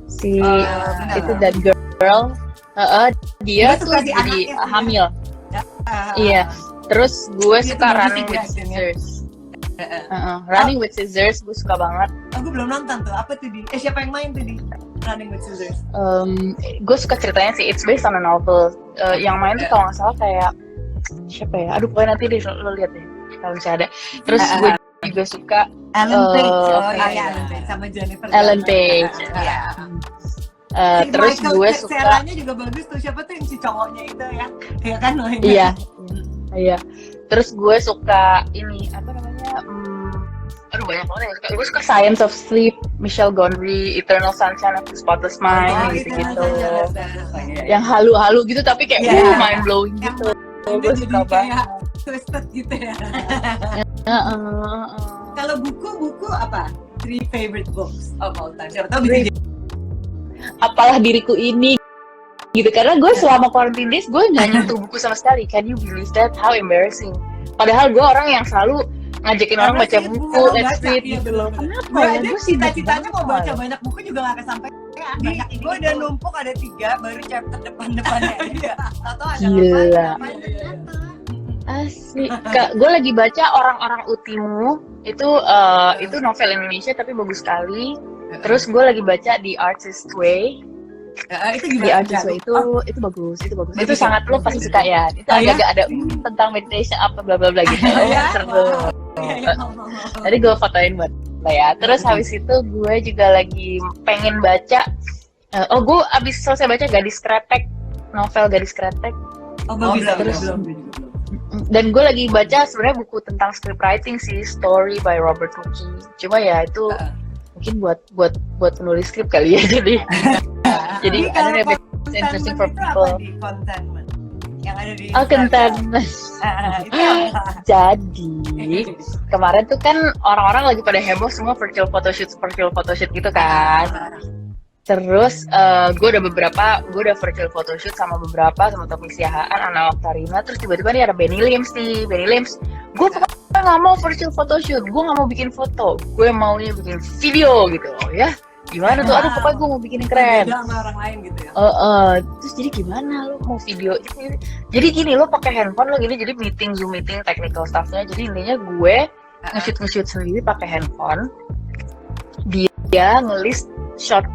si itu dan girl dia tuh suka si jadi anaknya. hamil. Iya, terus gue Dia suka tuh bagus Running sih with actingnya. Scissors. Running with Scissors gue suka banget. Aku belum nonton tuh. Apa tuh di? Siapa yang main tuh di Running with Scissors? Gue suka ceritanya sih. It's based on a novel. Yang main tuh kalau nggak salah kayak siapa ya? Aduh, pokoknya nanti deh lo lihat deh kalau misalnya ada. Terus gue juga suka Ellen Page. iya. Ellen Page sama Jennifer. Ellen Page. Iya. Terus Michael gue suka Cera-nya juga bagus tuh. Siapa tuh yang si cowoknya itu ya? Iya kan? Iya. Terus gue suka ini apa namanya? Aduh, banyak banget yang suka. Gue suka Science of Sleep, Michel Gondry, Eternal Sunshine of the Spotless Mind, gitu-gitu. Yang halu-halu gitu tapi kayak mind blowing gitu. Gue suka banget. Twisted gitu ya. Kalau buku apa? 3 favorite books of all time. Siapa tahu bisa jadi. Apalah diriku ini gitu, karena gue selama quarantine days gue nggak nyentuh buku sama sekali. Can you believe that? How embarrassing. Padahal gue orang yang selalu ngajakin orang baca buku, let's read gitu loh. Kenapa ya? Gue cita-citanya mau baca banyak buku juga gak kesampaian. Gue udah numpuk ada 3, baru chapter depan-depannya aja. Atau ada gila. Asli. Gue lagi baca Orang-orang Utimu. Itu novel Indonesia tapi bagus sekali. Terus gue lagi baca The Artist's Way. Itu The Artist's Way itu bagus. Itu sangat lo pasti suka ya. Itu agak ada tentang meditation apa bla bla bla gitu. Seru. Tadi gue fotoin buat lo ya. Terus habis itu gue juga lagi pengen baca. Gue abis selesai baca novel Gadis Kretek. Belum. Dan gue lagi baca sebenarnya buku tentang scriptwriting sih, Story by Robert McKee. Cuma ya itu mungkin buat penulis skrip kali ya, jadi I don't know if it's interesting for people. Contentment yang ada di Contentment. Jadi kemarin tuh kan orang-orang lagi pada heboh semua virtual photoshoot gitu kan. Terus gue udah virtual photoshoot sama Topik Siahaan, Ana Oktarina. Terus tiba-tiba nih ada Benny Lims. Gue pokoknya nggak mau virtual photoshoot, gue nggak mau bikin foto, gue maunya bikin video gitu ya. Gimana tuh? Aduh, pokoknya gue mau bikin yang keren. Beda sama orang lain gitu ya. Terus jadi gimana lo mau video? Jadi gini, lo pakai handphone lo gini, jadi Zoom meeting technical stuffnya. Jadi intinya gue nge-shoot sendiri pakai handphone. Dia nge-list shot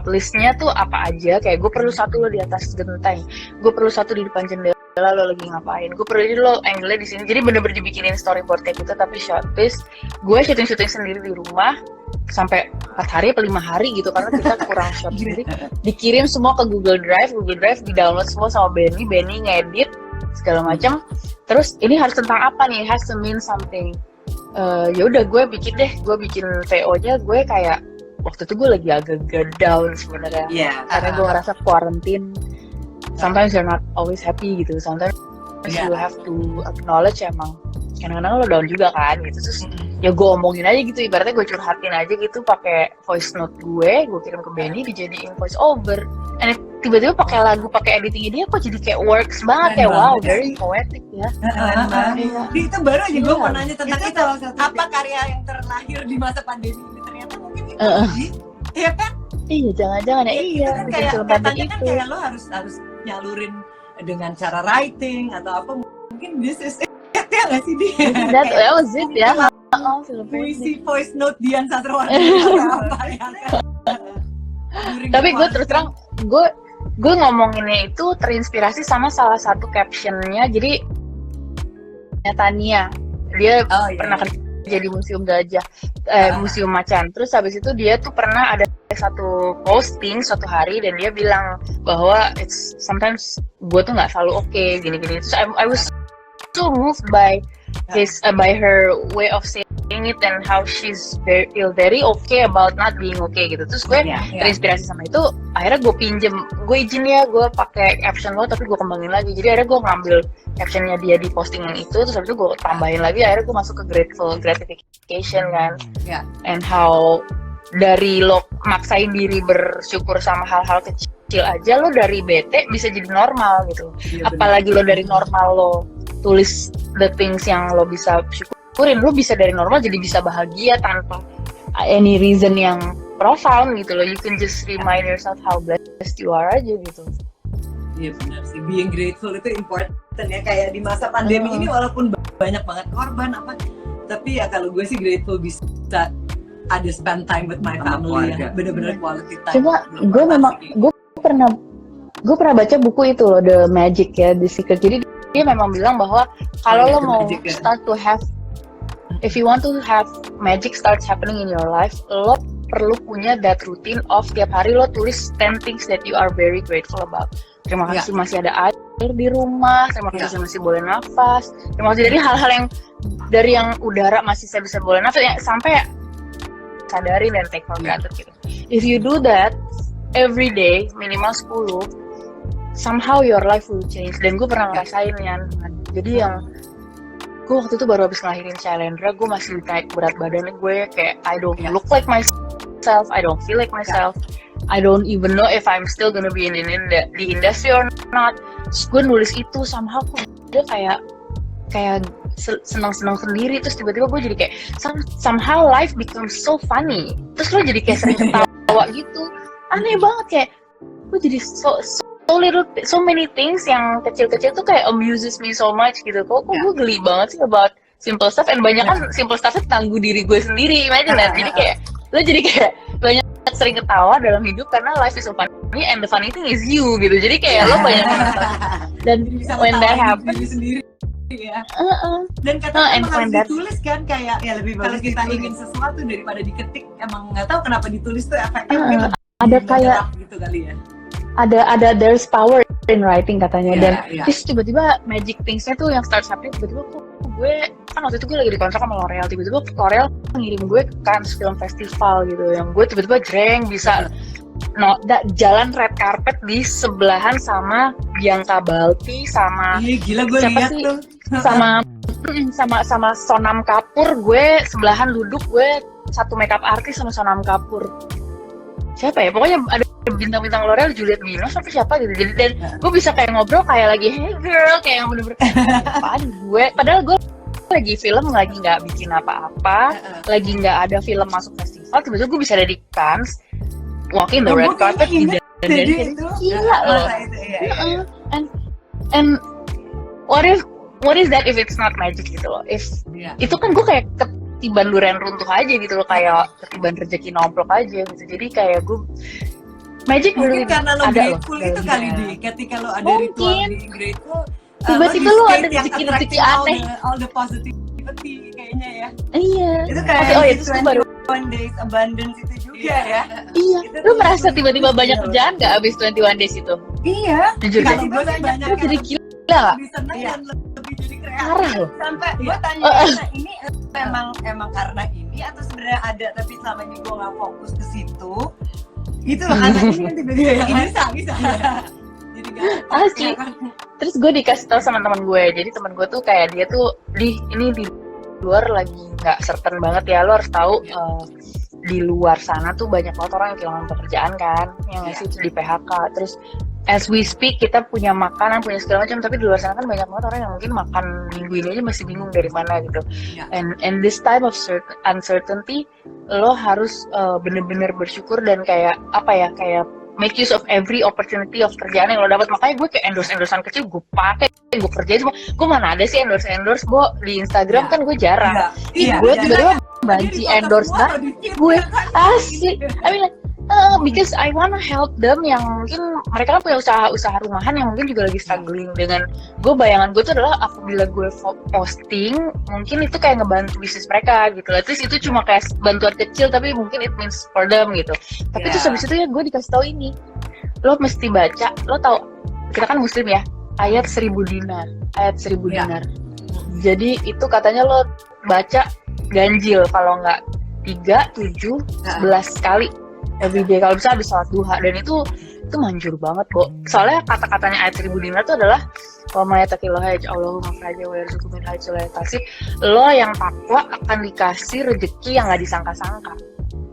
listnya tuh apa aja. Kayak gue perlu 1 lo di atas genteng, gue perlu 1 di depan jendela, lah lo lagi ngapain, gue perlu lo angle-nya di sini, jadi bener-bener dibikinin storyboard kayak gitu tapi short twist. Gue syuting sendiri di rumah sampai 4 hari atau 5 hari gitu karena kita kurang shot sendiri, dikirim semua ke Google Drive di download semua sama Benny ngedit segala macam. Terus ini harus tentang apa nih, has to mean something. Ya udah gue bikin VO-nya. Gue kayak waktu itu gue lagi agak down sebenarnya, karena gue ngerasa quarantine. Sometimes you're not always happy gitu, sometimes you have to acknowledge emang kadang-kadang lo down juga kan gitu. Terus ya gue omongin aja gitu, ibaratnya gue curhatin aja gitu pakai voice note gue kirim ke Benny dijadiin voice over. And tiba-tiba pakai lagu, pakai editingnya dia kok jadi kayak works banget, kayak wow, very poetic ya. Itu baru aja gue mau nanya tentang itu, apa karya yang terlahir di masa pandemi ini, ternyata mungkin itu iya kan? Iya, jangan-jangan ya, iya kan kayak katanya kan kayak lo harus nyalurin dengan cara writing atau apa, mungkin this is it ya nggak sih dia? That was it ya. Puisi voice note Dian Sastrawardani apa ya? Tapi gue terus terang, gue ngomonginnya itu terinspirasi sama salah satu captionnya. Jadi Tania, dia pernah kerja di Museum Gajah, Museum Macan. Terus habis itu dia tuh pernah ada satu posting suatu hari dan dia bilang bahwa it's sometimes gue tuh nggak selalu oke gini-gini. Terus I was so moved by her way of saying it and how she's feel very okay about not being okay gitu. Terus gue terinspirasi sama itu, akhirnya gue izin ya gue pakai caption lo tapi gue kembangin lagi. Jadi akhirnya gue ngambil captionnya dia di postingan itu, terus habis itu gue tambahin lagi, akhirnya gue masuk ke gratification kan. And how dari lo maksain diri bersyukur sama hal-hal kecil aja, lo dari bete bisa jadi normal gitu. Apalagi lo dari normal lo tulis the things yang lo bisa syukurin, lo bisa dari normal jadi bisa bahagia tanpa any reason yang profound gitu loh. You can just remind yourself how blessed you are aja gitu. Iya benar sih, being grateful itu important ya, kayak di masa pandemi ini walaupun banyak banget korban apa, tapi ya kalau gue sih grateful bisa ada spend time with my family ya, bener-bener quality time. Cuma gue pernah baca buku itu loh, The Magic ya, The Secret. Jadi dia memang bilang bahwa kalau lo mau start to have, if you want to have magic starts happening in your life, lo perlu punya that routine of tiap hari lo tulis 10 things that you are very grateful about. Terima kasih masih ada air di rumah, terima kasih masih boleh nafas, terima kasih dari hal-hal yang dari yang udara masih saya bisa boleh nafas, sampai sadarin dan take for granted gitu. If you do that every day minimal 10, somehow your life will change. Dan gue pernah ngerasain kan. Jadi yang gue waktu itu baru habis ngelahirin Shailendra, gue masih naik berat badannya, gue kayak I don't look like myself, I don't feel like myself, I don't even know if I'm still gonna be in the industry or not. Terus gue nulis itu, somehow gue kayak senang-senang sendiri. Terus tiba-tiba gue jadi kayak somehow life becomes so funny. Terus lo jadi kayak sering ketawa gitu, aneh banget, kayak gue jadi so many things yang kecil-kecil tuh kayak amuses me so much gitu. Kok gue geli banget sih about simple stuff, and banyak kan simple stuff tangguh diri gue sendiri, imagine that. Jadi kayak lo jadi kayak banyak sering ketawa dalam hidup karena life is so funny and the funny thing is you gitu. Jadi kayak lo banyak dan when that happens sendiri dan katanya emang harus ditulis kan, kayak ya lebih kalau kita ingin sesuatu daripada diketik, emang nggak tahu kenapa ditulis tuh efeknya mungkin ada kayak gitu kali ya. Ada there's power in writing katanya. Dan terus tiba-tiba magic things-nya tuh yang start happening, tiba-tiba gue kan waktu itu gue lagi dikontrak sama L'Oreal, tiba-tiba L'Oreal ngirim gue ke Cannes Film Festival gitu, yang gue tiba-tiba jreng bisa jalan red carpet di sebelahan sama Bianca Balti, sama gila gue lihat tuh sama Sonam Kapoor. Gue sebelahan duduk, gue satu makeup artist sama Sonam Kapoor. Siapa ya, pokoknya ada bintang-bintang L'Oreal, Juliette Binoche sampai siapa gitu. Jadi dan gue bisa kayak ngobrol kayak lagi hey girl, kayak yang bener-bener padahal gue lagi film, lagi nggak bikin apa-apa, lagi nggak ada film masuk festival, tiba-tiba gue bisa ada di Cannes, walking the red carpet di dan gila loh. And what is that if it's not magic gitu loh. If itu kan gue kayak ketiban durian runtuh aja gitu loh, kayak ketiban rezeki nomplok aja gitu. Jadi kayak gue magic mungkin karena lo grateful itu kali di ketika lo ada ritual being grateful, Tiba-tiba lu ada rezeki aneh. All the positivity kayaknya ya. Iya. Itu kayak Oh, itu baru. 21 days abundance itu juga ya. Iya. Itu Lu tuh merasa tiba-tiba lucu banyak banget. kerjaan nggak abis 21 days itu? Iya. Jujur Kalau deh. gue sih banyak Lu jadi yang gila nggak? lebih seneng Iya. dan lebih jadi kreatif. Parah loh. Sampai gue tanya, nah, ini emang karena ini atau sebenarnya ada tapi selama ini gue nggak fokus ke situ. Gitu loh, karena ini kan tiba-tiba yang bisa. Jadi nggak Asli. Terus gue dikasih tau sama teman gue, jadi teman gue tuh kayak dia tuh ini di luar lagi nggak certain banget ya, lo harus tahu di luar sana tuh banyak banget orang yang kehilangan pekerjaan kan, yang nggak sih, itu di PHK. Terus as we speak kita punya makanan, punya segala macam, tapi di luar sana kan banyak banget orang yang mungkin makan minggu ini aja masih bingung dari mana gitu. Ya. And this time of uncertainty, lo harus bener-bener bersyukur dan kayak apa ya, kayak make use of every opportunity of kerjaan yang lo dapat. Makanya gue kayak endorse-endorsean kecil gue pakai, gue kerjain semua. Gue mana ada sih endorse gue di Instagram kan gue jarang. Gue tiba-tiba banci endorse banget gue asli. I mean, because I wanna help them yang mungkin mereka kan punya usaha rumahan yang mungkin juga lagi struggling dengan gue. Bayangan gue tuh adalah apabila gue posting mungkin itu kayak ngebantu bisnis mereka gitu lah. Terus itu cuma kayak bantuan kecil tapi mungkin it means for them gitu. Tapi terus habis itu ya gue dikasih tahu ini, lo mesti baca, lo tau kita kan muslim ya, ayat 1000 dinar. Jadi itu katanya lo baca ganjil kalau nggak 3, 7, 11 kali everyday kalau bisa habis sholat duha. Dan itu manjur banget kok. Soalnya kata-katanya ayat 1000 dinar itu adalah wa may yattaqillaha yaj'alhu makhraja wa yarzuqhu min haitsu la yahtasib. Lo yang takwa akan dikasih rezeki yang nggak disangka-sangka.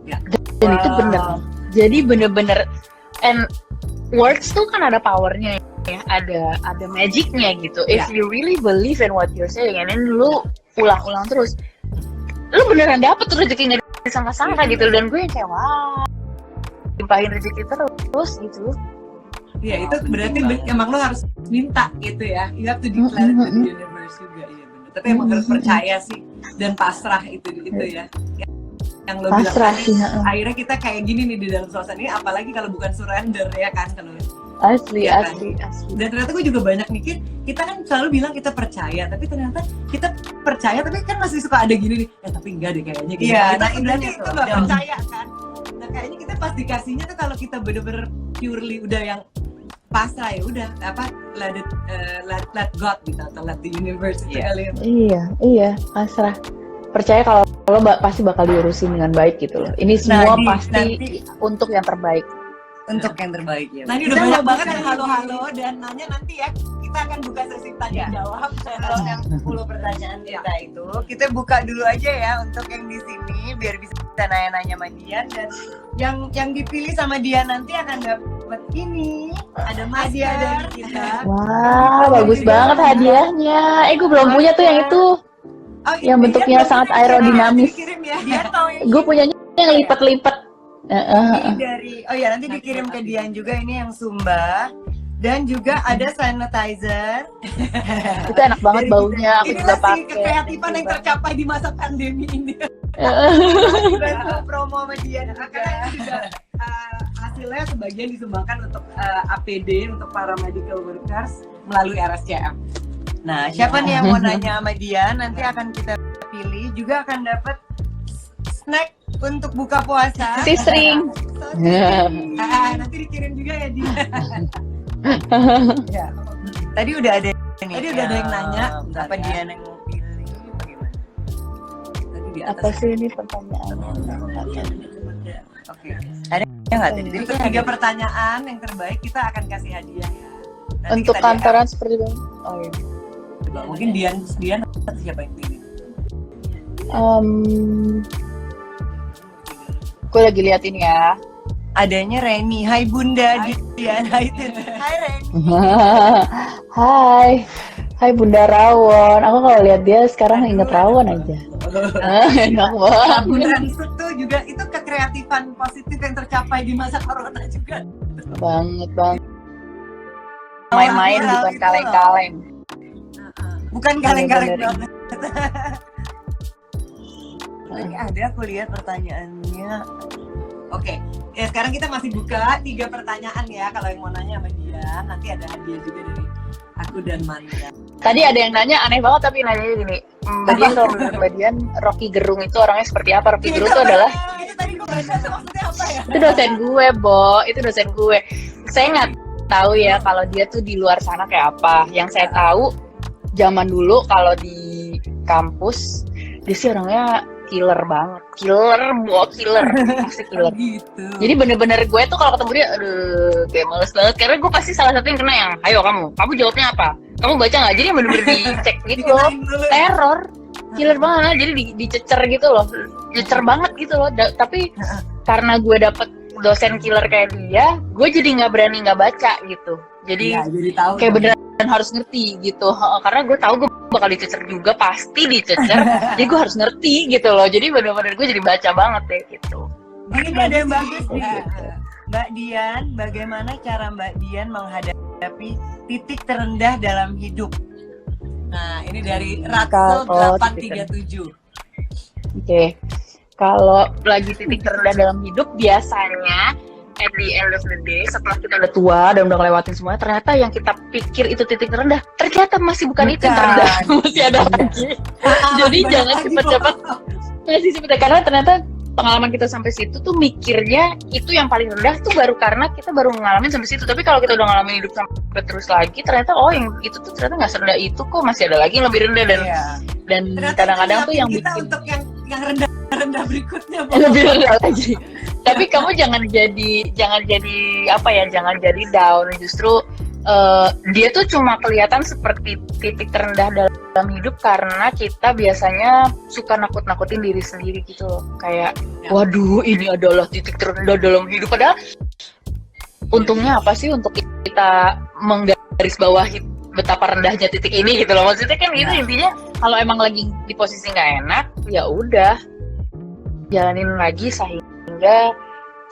Ya. Dan itu bener. Jadi bener-bener, and words tuh kan ada powernya ya, ada magicnya gitu. If you really believe in what you're saying, and then lu ulang-ulang terus, lu beneran dapet tuh rezeki nggak disangka-sangka gitu. Dan gue yang kayak wah, limpahin rezeki terus gitu. Iya, itu berarti emang lo harus minta gitu ya. You have to declare to the universe juga, iya benar. Tapi emang harus percaya sih dan pasrah itu ya. Yang lo pasrah bilang sih. Akhirnya kita kayak gini nih di dalam suasana ini, apalagi kalau bukan surrender ya kan, kalau Asli. Dan ternyata gue juga banyak mikir, kita kan selalu bilang kita percaya, tapi ternyata kita percaya tapi kan masih suka ada gini nih, tapi enggak deh kayaknya gitu. Iya, Kita nah, berarti itu itu nggak percaya kan. Nah kayaknya kita pas dikasihnya tuh kalau kita bener-bener purely udah yang pasrah, ya udah apa, let God gitu, atau let the universe itu kali ya. Iya, pasrah. Percaya kalau lo pasti bakal diurusin dengan baik gitu loh. Ini semua pasti untuk yang terbaik. Untuk yang terbaik ya. Nah ini udah banyak banget yang halo-halo dan nanya nanti ya. Kita akan buka sesi tanya jawab. Kalau yang 10 pertanyaan kita itu, kita buka dulu aja ya untuk yang di sini biar bisa nanya-nanya sama Dian, dan yang dipilih sama Dian nanti akan dapat ini, ada hadiah dari kita. Wah, bagus banget hadiahnya. Gue belum punya tuh yang itu. Yang bentuknya sangat aerodinamis. Dian mau yang Gue punyanya yang lipat-lipat. ini dari, nanti dikirim ke Dian juga, ini yang Sumba. Dan juga ada sanitizer. Itu enak banget baunya, aku juga Inilah sih pakai. kreatifan yang tercapai di masa pandemi ini. Bantu promo sama Dian Karena juga hasilnya sebagian disumbangkan untuk APD untuk para medical workers melalui RSCM. Nah, siapa nih yang mau nanya sama Dian, nanti akan kita pilih, juga akan dapat snack untuk buka puasa. Sisring. Nanti dikirim juga ya Dian. Ya. Tadi udah ada nih. Tadi udah ada yang nanya, apa Dian yang mau pilih? Bagaimana? Tadi di atas. Apa sih ini pertanyaannya? Oke. Ada nggak tadi? Jadi Untuk 3 pertanyaan yang terbaik kita akan kasih hadiah ya. Nanti Untuk kita kantoran seperti itu. Oh iya. DM. Mungkin Dian atau siapa yang pilih? Gue lagi lihat ini ya. Adanya Reni. Hai Bunda Dian. Hai Reni. Hai Bunda Rawon. Aku kalau lihat dia sekarang inget Rawon aja. Enak banget. Bulan itu juga itu kekreatifan positif yang tercapai di masa corona juga. Banget. Main-main bukan kaleng-kaleng. Bukan kaleng-kaleng Bener-bener. banget. Ini ada, aku lihat pertanyaannya. Oke, ya sekarang kita masih buka 3 pertanyaan ya. Kalau yang mau nanya sama dia, nanti ada hadiah juga dari aku dan Manda. Tadi ada yang nanya aneh banget tapi nanyanya gini, Mbak Dian kalau menurut Mbak Dian Rocky Gerung itu orangnya seperti apa? Rocky Gerung itu adalah itu tadi gue baca tuh maksudnya apa ya? itu dosen gue, itu dosen gue. Saya nggak tahu ya kalau dia tuh di luar sana kayak apa. Yang saya tahu zaman dulu kalau di kampus dia sih orangnya killer banget, killer, pasti killer. Gitu. Jadi bener-bener gue tuh kalau ketemu dia, aduh, kayak males banget. Karena gue pasti salah satu yang kena yang, ayo kamu jawabnya apa? Kamu baca nggak? Jadi bener-bener dicek gitu loh, teror, killer banget. Jadi dicecer gitu loh, cecer banget gitu loh. Tapi karena gue dapet dosen killer kayak dia, gue jadi nggak berani nggak baca gitu. Jadi, jadi tahu kayak beneran harus ngerti gitu. Karena gue tahu gue bakal dicecer juga, pasti dicecer. Jadi gue harus ngerti gitu loh. Jadi bener-bener gue jadi baca banget ya gitu. Ini ada yang bagus nih. Mbak Dian, bagaimana cara Mbak Dian menghadapi titik terendah dalam hidup? Nah, ini dari Ratso 837. Oke. Kalau lagi titik terendah dalam hidup, biasanya at the end of the day, setelah kita udah tua dan udah ngelewatin semuanya, ternyata yang kita pikir itu titik terendah, ternyata masih bukan itu yang terendah, masih ada lagi. Jadi jangan cepat-cepat masih seperti, karena ternyata pengalaman kita sampai situ tuh mikirnya itu yang paling rendah tuh baru karena kita baru ngalamin sampai situ. Tapi kalau kita udah ngalamin hidup sampai terus lagi, ternyata yang itu tuh ternyata nggak serendah itu kok, masih ada lagi yang lebih rendah. Dan kadang-kadang tuh yang kita bikin untuk yang rendah berikutnya lebih rendah lagi. Tapi kamu jangan jadi down. Justru dia tuh cuma kelihatan seperti titik terendah dalam hidup karena kita biasanya suka nakut-nakutin diri sendiri gitu loh. Kayak, waduh ini adalah titik terendah dalam hidup. Padahal untungnya apa sih untuk kita menggarisbawahi betapa rendahnya titik ini gitu loh. Maksudnya kan itu intinya kalau emang lagi di posisi nggak enak, ya udah jalanin lagi sehingga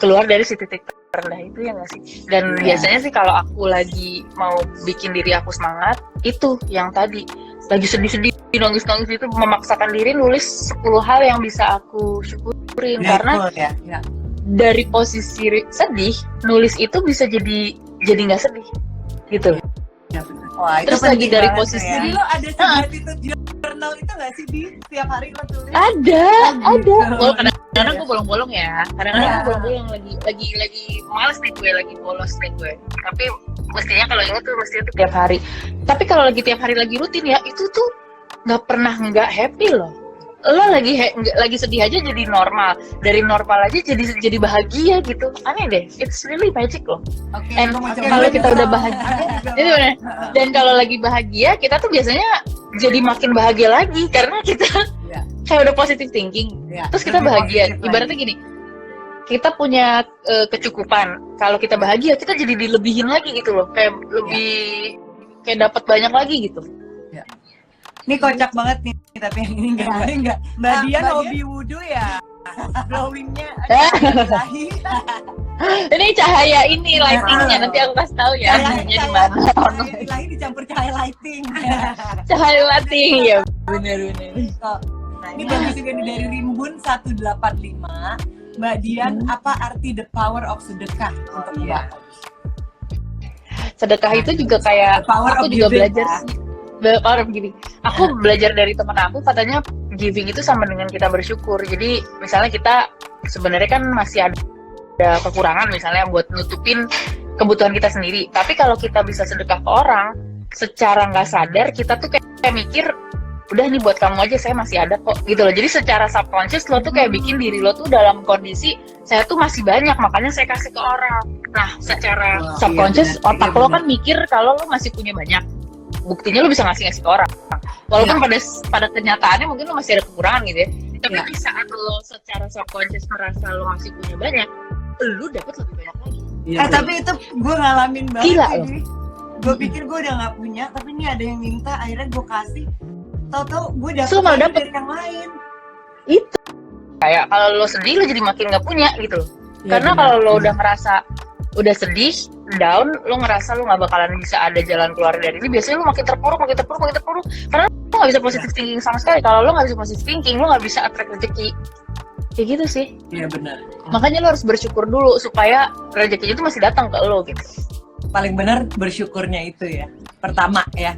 keluar dari si titik terendah itu, ya nggak sih? Dan biasanya sih kalau aku lagi mau bikin diri aku semangat, itu yang tadi lagi sedih-sedih, nangis-nangis itu, memaksakan diri nulis 10 hal yang bisa aku syukurin. Karena dari posisi sedih, nulis itu bisa jadi nggak sedih gitu. Wah, terus lagi dari posisi jadi lo ada gratitude journal itu nggak sih di setiap hari lo tulis? Ada. Oh, Kadang-kadang gue bolong-bolong ya. Kadang-kadang gue bolong-bolong lagi males nih gue, lagi bolos nih gue. Tapi mestinya kalau ini tuh mestinya tuh tiap hari. Tapi kalau lagi tiap hari lagi rutin ya, itu tuh nggak pernah nggak happy loh. Lo lagi sedih aja jadi normal, dari normal aja jadi bahagia gitu. Aneh deh, it's really magic loh. Okay, kalau kita udah bahagia itu bener. Dan kalau lagi bahagia kita tuh biasanya jadi makin bahagia lagi karena kita kayak udah positive thinking, terus kita bahagia. Ibaratnya gini, kita punya kecukupan, kalau kita bahagia kita jadi dilebihin lagi gitu loh, kayak lebih kayak dapat banyak lagi gitu. Ini kocak banget nih, tapi yang ini enggak. Mbak Dian hobi wudhu ya? Glowingnya ilahi. Ini cahaya ini lightingnya, nanti aku kasih tahu ya. Cahaya ilahi dicampur cahaya lighting. Cahaya lighting ya, bener. Nah, ini bagus juga nih dari Rimbun 185. Mbak Dian, apa arti the power of sedekah untuk Mbak? Sedekah itu juga kayak aku juga belajar sih. Orang begini, aku belajar dari teman aku, katanya giving itu sama dengan kita bersyukur. Jadi misalnya kita sebenarnya kan masih ada kekurangan misalnya buat nutupin kebutuhan kita sendiri. Tapi kalau kita bisa sedekah ke orang, secara nggak sadar kita tuh kayak mikir, udah nih buat kamu aja, saya masih ada kok gitu loh. Jadi secara subconscious lo tuh kayak bikin diri lo tuh dalam kondisi saya tuh masih banyak, makanya saya kasih ke orang. Nah secara subconscious otak lo kan mikir kalau lo masih punya banyak, buktinya lo bisa ngasih ke orang, walaupun pada kenyataannya mungkin lo masih ada kekurangan gitu ya. Tapi di saat lo secara subconscious merasa lo masih punya banyak, lo dapet lebih banyak lagi. Tapi itu gue ngalamin banget. Gila ini. Gue pikir gue udah nggak punya, tapi ini ada yang minta, akhirnya gue kasih. Tahu-tahu gue dapet dari yang lain. Itu kayak kalau lo sedih lo jadi makin nggak punya gitu loh. Karena kalau lo udah ngerasa udah sedih, down, lo ngerasa lo nggak bakalan bisa ada jalan keluar dari ini, biasanya lo makin terpuruk karena lo nggak bisa positive thinking sama sekali. Kalau lo nggak bisa positive thinking, lo nggak bisa attract rezeki. Kayak gitu sih. Iya benar. Makanya lo harus bersyukur dulu supaya rezekinya itu masih datang ke lo gitu. Paling benar bersyukurnya itu ya pertama ya.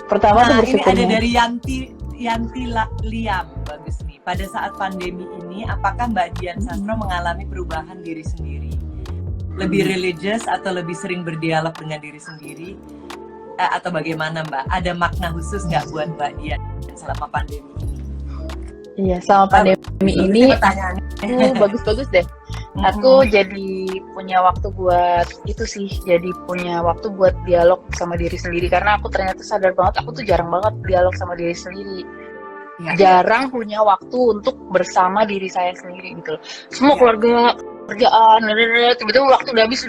Pertama tuh Nah, ini bersyukurnya. ada dari Yanti Liam, bagus nih. Pada saat pandemi ini, apakah Mbak Dian Sastro mengalami perubahan diri sendiri? Lebih religious atau lebih sering berdialog dengan diri sendiri? Atau bagaimana Mbak? Ada makna khusus nggak buat Mbak Dian selama pandemi ini? Iya, selama pandemi ini Pertanyaannya. bagus-bagus deh. Aku jadi punya waktu buat itu sih, jadi punya waktu buat dialog sama diri sendiri karena aku ternyata sadar banget aku tuh jarang banget dialog sama diri sendiri. Jarang punya waktu untuk bersama diri saya sendiri gitu loh. Semua keluarga, kerjaan, tiba-tiba waktu udah habis,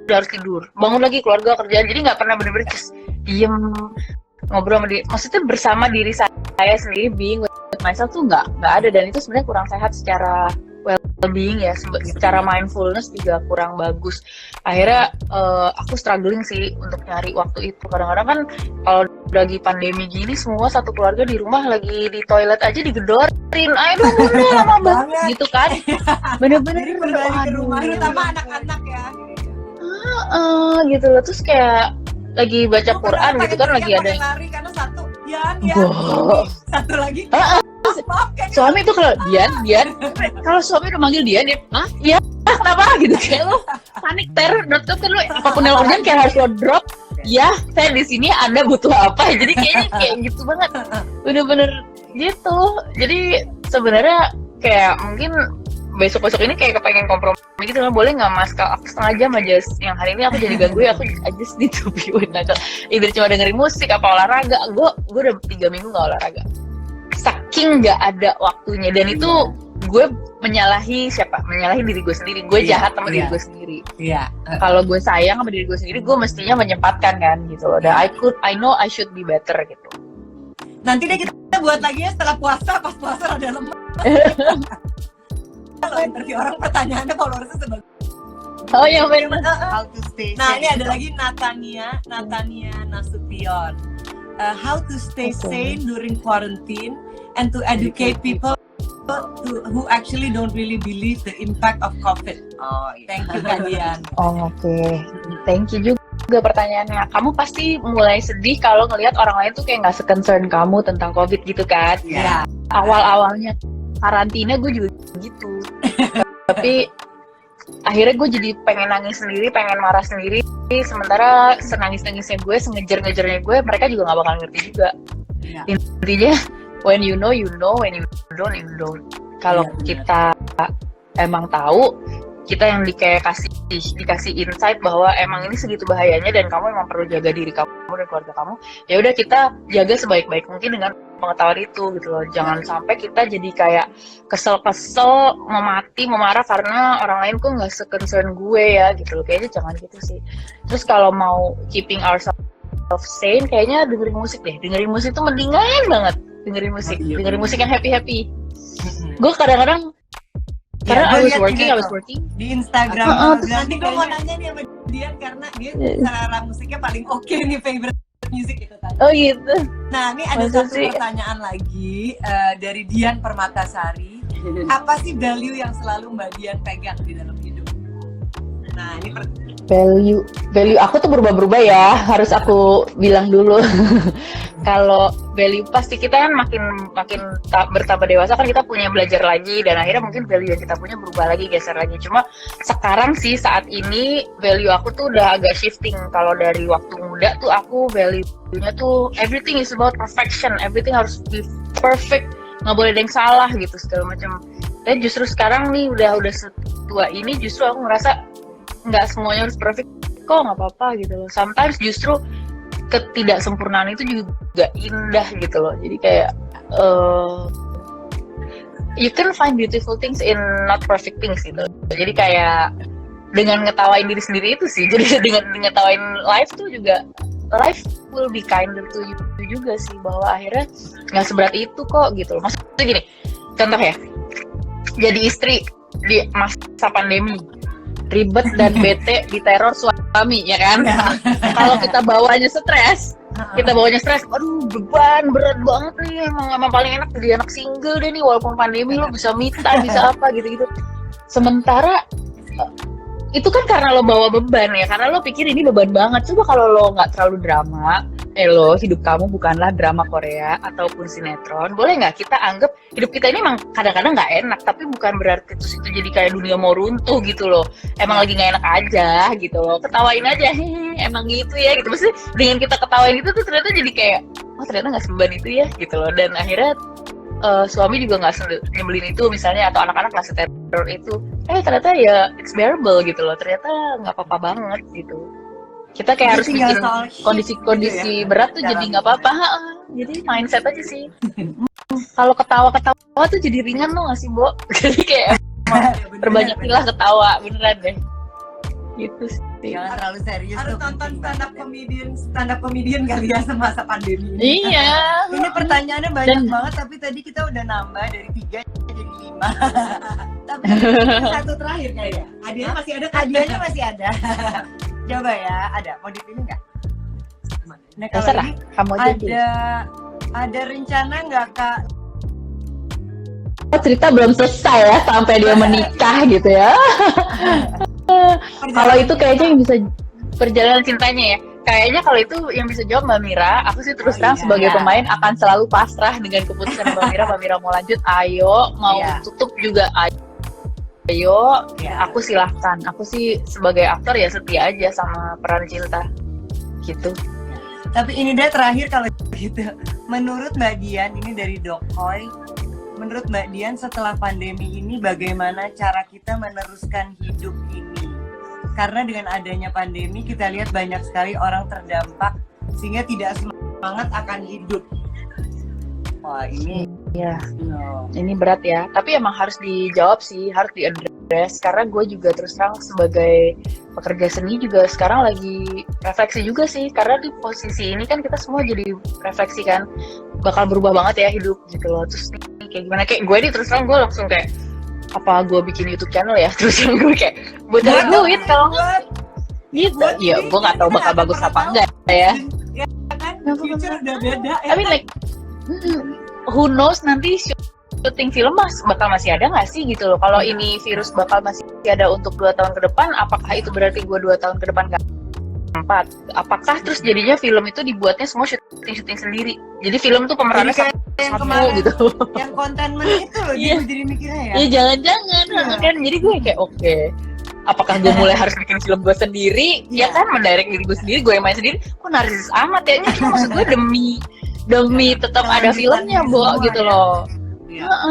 udah harus tidur. Bangun lagi keluarga, kerjaan, jadi nggak pernah bener-bener just diem ngobrol sama diri. Maksudnya bersama diri saya sendiri, being with myself tuh nggak ada, dan itu sebenarnya kurang sehat secara well-being ya, secara mindfulness juga kurang bagus. Akhirnya aku struggling sih untuk nyari waktu itu. Kadang-kadang kan kalau lagi pandemi gini semua satu keluarga di rumah lagi di toilet aja digedorin, aduh udah lama banget gitu kan. Bener-bener Kembali ke rumah, terutama anak-anak ya. Gitu loh, terus kayak lagi baca Quran gitu kan, lagi ada lari karena satu satu lagi suami tuh kalau Dian kalau suami udah manggil Dian iya kenapa gitu, kayak lo panik teror kan lo, apapun yang lo kerjain kayak harus lo drop. Ya saya di sini, Anda butuh apa, jadi kayaknya kayak gitu banget, bener-bener gitu. Jadi sebenarnya kayak mungkin besok ini kayak kepengen kompromi gitu lah, boleh nggak mas kalau aku setengah jam aja yang hari ini aku jadi ganggu ya, aku I just need to be with myself, either cuma dengerin musik apa olahraga. Gue udah 3 minggu nggak olahraga saking nggak ada waktunya, dan itu gue menyalahi diri gue sendiri. Gue jahat sama diri gue sendiri. Kalau gue sayang sama diri gue sendiri, gue mestinya menyempatkan kan gitu loh. Dan I know I should be better gitu. Nanti deh kita buat lagi ya setelah puasa, pas puasa rada lemah. Kalau interview orang pertanyaannya followersnya sebagus. Oh iya benar. How to stay Nah, safe. ini ada lagi Natania Nasution. How to stay sane during quarantine and to educate people who actually don't really believe the impact of COVID. Oh, iya. Thank you Kak Dian. Oke. Thank you juga pertanyaannya. Kamu pasti mulai sedih kalau ngelihat orang lain tuh kayak nggak se-concern kamu tentang COVID gitu kan? Iya. Awal-awalnya karantina gue juga gitu. Tapi akhirnya gue jadi pengen nangis sendiri, pengen marah sendiri. Sementara senangis-nangisnya gue, sengejar-ngejarnya gue, mereka juga nggak bakal ngerti juga. Iya. Intinya when you know, when you don't. Kalau kita emang tahu, kita yang dikasih insight bahwa emang ini segitu bahayanya dan kamu emang perlu jaga diri kamu dan keluarga kamu, ya udah kita jaga sebaik-baik mungkin dengan pengetahuan itu gitu loh. Jangan sampai kita jadi kayak kesel mau mati mau marah karena orang lain kok nggak se-concern gue ya gitu loh. Kayaknya jangan gitu sih. Terus kalau mau keeping ourselves sane, kayaknya dengerin musik tuh mendingan banget. Dengerin musik yang happy. Gue kadang-kadang karena I was working di Instagram. Terus Nanti gue mau nanya nih sama Dian karena dia selera musiknya paling oke nih, favorite music itu tadi. Oh gitu. Nah, ini ada Masa satu sih? pertanyaan lagi dari Dian Permatasari. Apa sih value yang selalu Mbak Dian pegang di dalam hidup? Nah, ini Value aku tuh berubah-berubah ya, harus aku bilang dulu. Kalau value pasti kita kan makin bertambah dewasa kan, kita punya belajar lagi dan akhirnya mungkin value yang kita punya berubah lagi, geser lagi. Cuma sekarang sih saat ini value aku tuh udah agak shifting. Kalau dari waktu muda tuh aku value-nya tuh everything is about perfection, everything harus be perfect, nggak boleh ada yang salah gitu segala macam. Dan justru sekarang nih udah setua ini justru aku ngerasa nggak semuanya harus perfect kok, nggak apa-apa gitu loh. Sometimes justru ketidaksempurnaan itu juga indah gitu loh. Jadi kayak you can find beautiful things in not perfect things gitu. Jadi kayak dengan ngetawain diri sendiri itu sih. Jadi dengan ngetawain life tuh juga, life will be kinder to you juga sih, bahwa akhirnya nggak seberat itu kok gitu loh. Maksudnya gini, contoh ya, jadi istri di masa pandemi ribet dan bete diteror suami ya kan. Kalau kita bawanya stres, aduh beban berat banget nih, emang paling enak jadi anak single deh nih, walaupun pandemi lo bisa me time, bisa apa gitu-gitu. Sementara itu kan karena lo bawa beban ya, karena lo pikir ini beban banget. Coba kalau lo nggak terlalu drama, hidup kamu bukanlah drama Korea ataupun sinetron, boleh nggak kita anggap hidup kita ini emang kadang-kadang nggak enak, tapi bukan berarti terus itu jadi kayak dunia mau runtuh gitu loh. Emang lagi nggak enak aja gitu loh, ketawain aja, emang gitu ya gitu. Maksudnya dengan kita ketawain itu tuh ternyata jadi kayak, oh ternyata nggak sebeban itu ya gitu loh. Dan akhirnya suami juga nggak nyebelin itu misalnya, atau anak-anak nggak seteror itu, ternyata ya it's bearable gitu loh, ternyata nggak apa-apa banget gitu. Kita kayak harus bikin kondisi berat tuh jadi nggak apa-apa. Jadi mindset aja sih. Kalau ketawa tuh jadi ringan tuh nggak sih, Bo? Jadi kayak perbanyakilah ketawa, beneran deh. Gitu sih. Jangan terlalu serius. Harus nonton stand up comedian kali ya semasa pandemi. Iya. Ini pertanyaannya banyak banget, tapi tadi kita udah nambah dari 3 jadi 5. Tapi satu terakhir kayaknya. Hadiahnya masih ada. Coba ya, ada. Mau dipilih nggak? Nah, kalau Terserah, ini kamu aja. ada rencana nggak, Kak? Cerita belum selesai ya sampai dia menikah gitu ya. Kalau itu kayaknya yang bisa perjalanan cintanya ya. Kayaknya kalau itu yang bisa jawab Mbak Mira. Aku sih terus terang sebagai pemain akan selalu pasrah dengan keputusan Mbak Mira. Mbak Mira mau lanjut, ayo. Mau tutup juga, ayo. Aku silahkan. Aku sih sebagai aktor ya setia aja sama peran cinta. Gitu. Tapi ini deh terakhir kalau gitu. Menurut Mbak Dian, ini dari Dokhoy. Menurut Mbak Dian, setelah pandemi ini bagaimana cara kita meneruskan hidup ini? Karena dengan adanya pandemi kita lihat banyak sekali orang terdampak sehingga tidak semangat akan hidup. Wah ini ini berat ya. Tapi emang harus dijawab sih, harus diaddress. Karena gue juga terus terang sebagai pekerja seni juga sekarang lagi refleksi juga sih. Karena di posisi ini kan kita semua jadi refleksi kan, bakal berubah banget ya hidup gitu loh. Terus nih kayak gimana, kayak gue terus terang gue langsung kayak, apa gue bikin YouTube channel ya? Terus gue kayak buat cari duit kalau nggak gitu. Ya gue nggak tahu bakal bagus apa enggak ya. Ya kan, future udah beda. I mean like, who knows nanti syuting film bakal masih ada nggak sih gitu loh. Kalau ini virus bakal masih ada untuk 2 tahun ke depan, apakah itu berarti gue 2 tahun ke depan nggak 4? Apakah terus jadinya film itu dibuatnya semua syuting sendiri? Jadi film tuh pemerannya yang satu kemarin gitu. yang containment itu loh, jadi mikirnya ya. Iya jangan-jangan kan. Jadi gue kayak oke. Apakah gue mulai harus bikin film gue sendiri? Ya kan, mendirect diri gue sendiri, gue yang main sendiri. Kok narsis amat ya? Ini maksud gue demi tetap ada filmnya, Bo, gitu loh.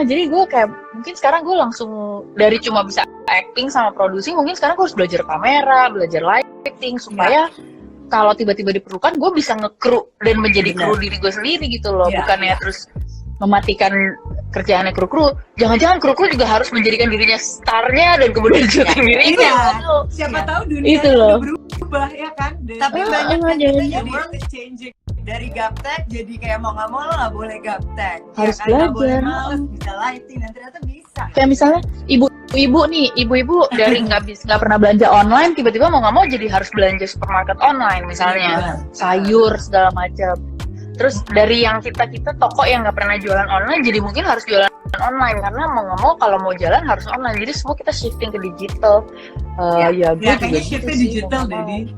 Jadi gue kayak mungkin sekarang gue langsung dari cuma bisa acting sama produksi, mungkin sekarang gue harus belajar kamera, belajar lighting supaya kalau tiba-tiba diperlukan gue bisa nge-crew dan menjadi kru diri gue sendiri gitu loh. Bukannya terus mematikan kerjaannya kru-kru. Jangan-jangan kru-kru juga harus menjadikan dirinya starnya dan kemudian syuting dirinya. Siapa tahu dunia itu udah berubah ya kan. Tapi banyak kan kita the world is changing. Dari gaptek jadi kayak mau nggak mau lo nggak boleh gaptek, harus ya kan? Nggak boleh belajar, males, bisa lighting dan ternyata bisa. Kayak misalnya ibu-ibu dari nggak pernah belanja online, tiba-tiba mau nggak mau jadi harus belanja supermarket online misalnya, sayur segala macam. Terus dari yang kita toko yang nggak pernah jualan online, jadi mungkin harus jualan online karena mau nggak mau kalau mau jalan harus online. Jadi semua kita shifting ke digital. Gue juga kayaknya shiftnya digital deh.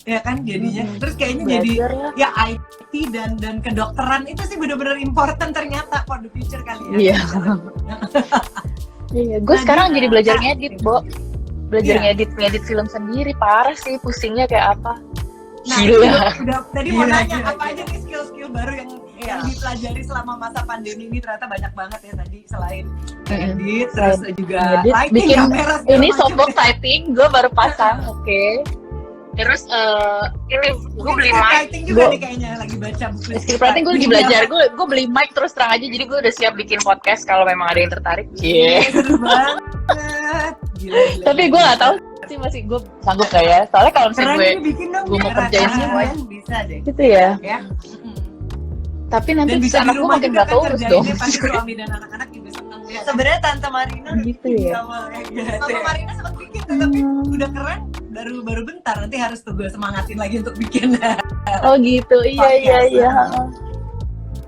Ya kan jadinya. Terus kayaknya jadi ya IT dan kedokteran itu sih benar-benar important ternyata for the future kali ya. Iya. Gue sekarang jadi belajar ngedit, Bo. Belajar ngedit film sendiri, parah sih pusingnya kayak apa. Udah tadi mau nanya apa aja nih skill-skill baru yang dipelajari selama masa pandemi ini, ternyata banyak banget ya tadi, selain edit, terus juga lighting, bikin kamera, ini softbox lighting gue baru pasang, oke. Terus ini gue beli mic. Lighting juga nih kayaknya lagi baca buku. Script writing gue lagi belajar, gue beli mic terus terang aja, jadi gue udah siap bikin podcast kalau memang ada yang tertarik. Seru banget. Gila. Tapi gue nggak tahu sih masih gue sanggup gak ya, soalnya kalau misalnya gue mau kerjain semua bisa deh. gitu ya. Tapi nanti bisa anak gue makin gak taurus dong. Pasti suami dan anak-anak juga senang ya. Sebenarnya Tante Marina gitu ya. Tante Marina sempat bikin tapi udah keren baru bentar, nanti harus tuh gue semangatin lagi untuk bikin. Oh gitu, iya.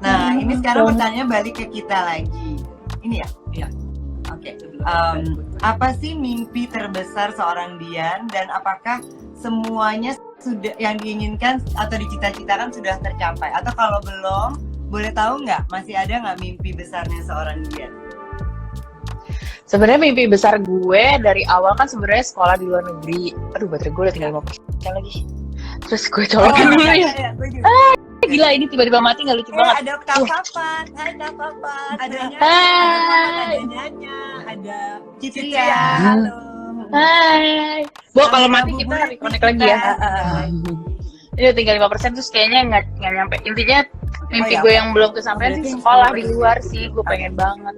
Nah ini sekarang pertanyaannya balik ke kita lagi. Ini ya? Iya. Oke. Apa sih mimpi terbesar seorang Dian dan apakah semuanya sudah yang diinginkan atau dicita-citakan sudah tercapai? Atau kalau belum, boleh tahu nggak masih ada nggak mimpi besarnya seorang Dian? Sebenarnya mimpi besar gue dari awal kan sebenarnya sekolah di luar negeri. Aduh, baterai gue udah tinggal 5% lagi. Terus gue colokin dulu ya. Gue juga. Gila, ini tiba-tiba mati nggak lucu banget. Ada kapapan, hai kapapan, adanya, Ada Nyanya, ada Citra, Iya. halo. Hai. Bo, kalau mati kita Ngabuburit reconnect lagi ya. Ini udah tinggal 5% terus kayaknya nggak nyampe. Intinya mimpi ya. gue yang belum kesampaian sih sekolah di luar sih. Gue pengen banget.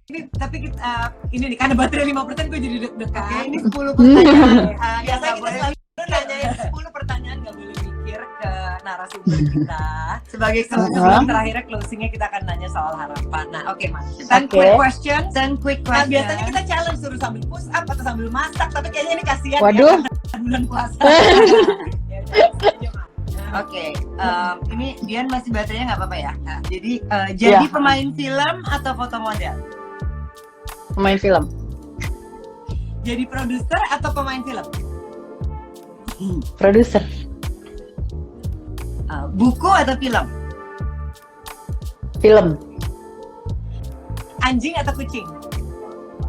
Tapi kita, ini nih karena baterai 5% gue jadi deg-degan. Oke, ini 10 pertanyaan. Biasanya Yang nggak kita boleh selalu nanyain 10 pertanyaan, gak boleh mikir ke narasumber kita. sebagai Sebelum terakhirnya closingnya kita akan nanya soal harapan. Nah, oke Mas. 10 quick question. dan quick Nah, question. biasanya kita challenge suruh sambil push up atau sambil masak, tapi kayaknya ini kasihan Waduh. ya karena bulan puasa. Ya, aja, Mas. Oke, ini Dian masih baterainya nggak apa-apa ya. Jadi jadi Iya. pemain film atau foto model? Pemain film. Jadi produser atau pemain film? Produser. Buku atau film? Film. Anjing atau kucing?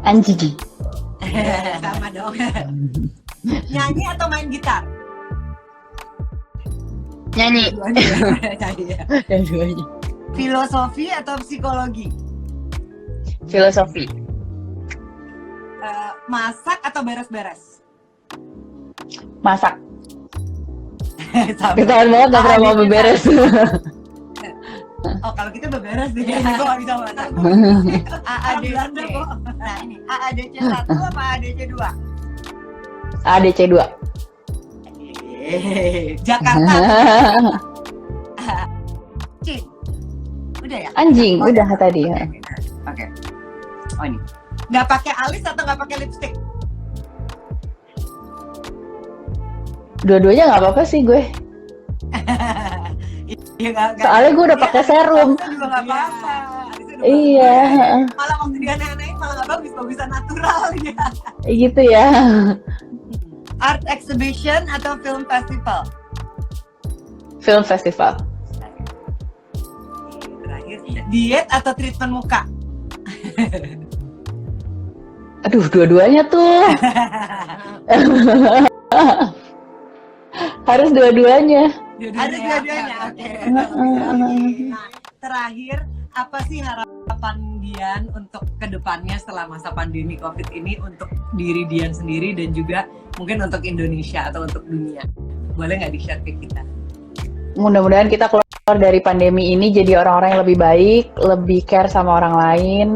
Anjing. Sama dong. Nyanyi atau main gitar? Nyanyi. Nyanyi ya. Dua-duanya. Filosofi atau psikologi? Filosofi. Masak atau beres-beres? Masak. Sama. Ketahuan banget gak pernah mau beberes. Oh, kalau kita beberes deh, gue gak bisa masak. AADC. Belanda kok. Nah ini AADC 1 apa AADC 2? ADC 2. Jakarta. Cing. Udah ya? Anjing, Oh, udah tadi ya. Oke. Oh ini. Gak pakai alis atau gak pakai lipstick? Dua-duanya nggak apa-apa sih gue. Iya, Soalnya gue udah pakai serum. Alisnya juga nggak apa-apa. Iya, Malah waktu dia aneh-anehin malah gak bagus, bagusan natural ya. gitu ya. Art exhibition atau film festival? Film festival. Terakhir, diet atau treatment muka? Aduh, dua-duanya tuh. Harus dua-duanya. Ada dua-duanya. Oke. Nah, terakhir, apa sih harapan Dian untuk kedepannya setelah masa pandemi COVID ini untuk diri Dian sendiri dan juga mungkin untuk Indonesia atau untuk dunia? Boleh nggak di-share ke kita? Mudah-mudahan kita keluar dari pandemi ini jadi orang-orang yang lebih baik, lebih care sama orang lain,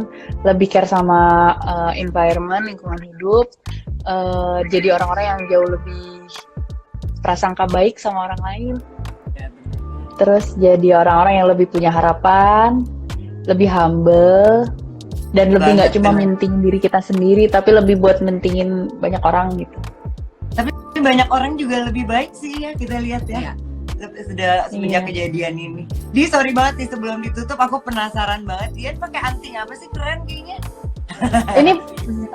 lebih care sama environment, lingkungan hidup, jadi orang-orang yang jauh lebih prasangka baik sama orang lain. Terus jadi orang-orang yang lebih punya harapan, lebih humble, dan lebih nggak cuma mentingin diri kita sendiri, tapi lebih buat mentingin banyak orang gitu. Tapi banyak orang juga lebih baik sih ya, kita lihat ya. Iya. Sudah semenjak Iya. kejadian ini. Di sorry banget nih sebelum ditutup aku penasaran banget. Dian pakai anting apa sih, keren kayaknya. Ini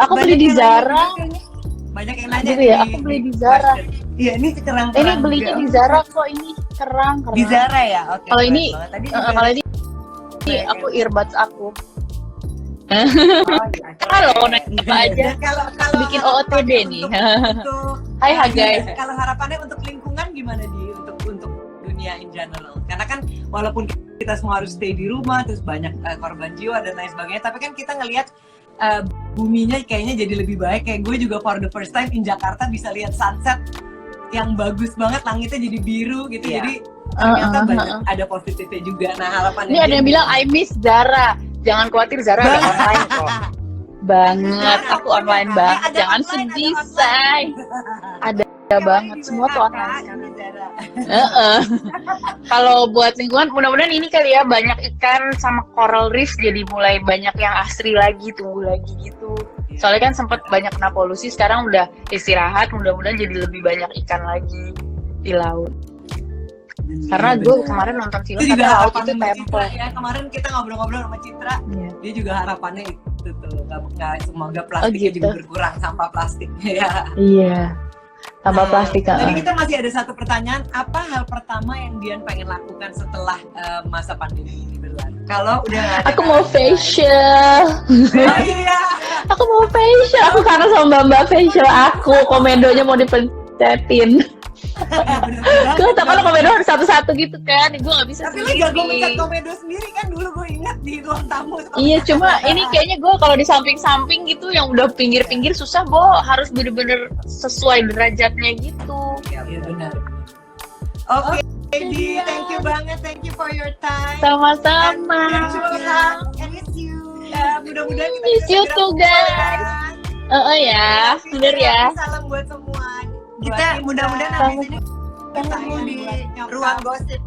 aku beli di yang Zara. nanya kayaknya. Banyak yang nanya Gitu ya, aku beli di Zara. Iya, ini kerang. Ini belinya di Zara kok, ini kerang. Di Zara ya? Oke. Kalau keren ini, banget. Tadi kalau ini Oke, aku earbuds aku. oh, iya. Halo, naik apa aja? Kalau Bikin harapannya OOTD nih. untuk Hai guys. Kalau harapannya untuk lingkungan gimana untuk dunia in general? Karena kan walaupun kita semua harus stay di rumah, terus banyak korban jiwa dan lain sebagainya, tapi kan kita ngelihat buminya kayaknya jadi lebih baik. Kayak gue juga for the first time in Jakarta bisa lihat sunset yang bagus banget, langitnya jadi biru gitu. Iya. Jadi ternyata banyak ada positifnya juga. Nah, harapannya Ini ada yang bilang I miss Zara. Jangan khawatir, Zara ada online kok. Banget, aku online banget. Jangan sedih, say. Ada banget, semua tuh online sekarang. Heeh. Kalau buat lingkungan, mudah-mudahan ini kali ya banyak ikan sama coral reef jadi mulai banyak yang asri lagi, tumbuh lagi gitu. Soalnya kan sempat banyak kena polusi, sekarang udah istirahat, mudah-mudahan jadi lebih banyak ikan lagi di laut. Karena gue kemarin nonton film itu juga ada laut harapan itu sama tempo. Citra ya. Kemarin kita ngobrol-ngobrol sama Citra, Iya. dia juga harapannya itu tuh nggak semoga plastiknya gitu. juga berkurang, sampah plastik ya. Iya. Tambah plastik kan. Tadi kita masih ada satu pertanyaan, apa hal pertama yang Dian pengen lakukan setelah masa pandemi ini berlalu? Kalau udah nggak ada Aku mau facial. Oh iya. Aku mau facial. Aku kangen sama mbak facial aku. Komedonya mau dipencetin. Gue tak kalau komedo harus satu-satu gitu kan. Gue gak bisa Tapi lu jago mencet sendiri. komedo sendiri kan, dulu gue ingat di ruang tamu. Iya, cuma ini kayaknya gue kalau di samping-samping gitu yang udah pinggir-pinggir susah, Bo. Harus bener-bener sesuai derajatnya gitu. Iya benar. Oke, Di, thank you banget, thank you for your time. Sama-sama. I miss you. Ya, mudah-mudahan kita Miss bisa you segera too, ketemu guys. ya. Ya, bener ya. Salam buat semua. Kita Kita mudah-mudahan habis ini Sama. ketemu di ruang gosip.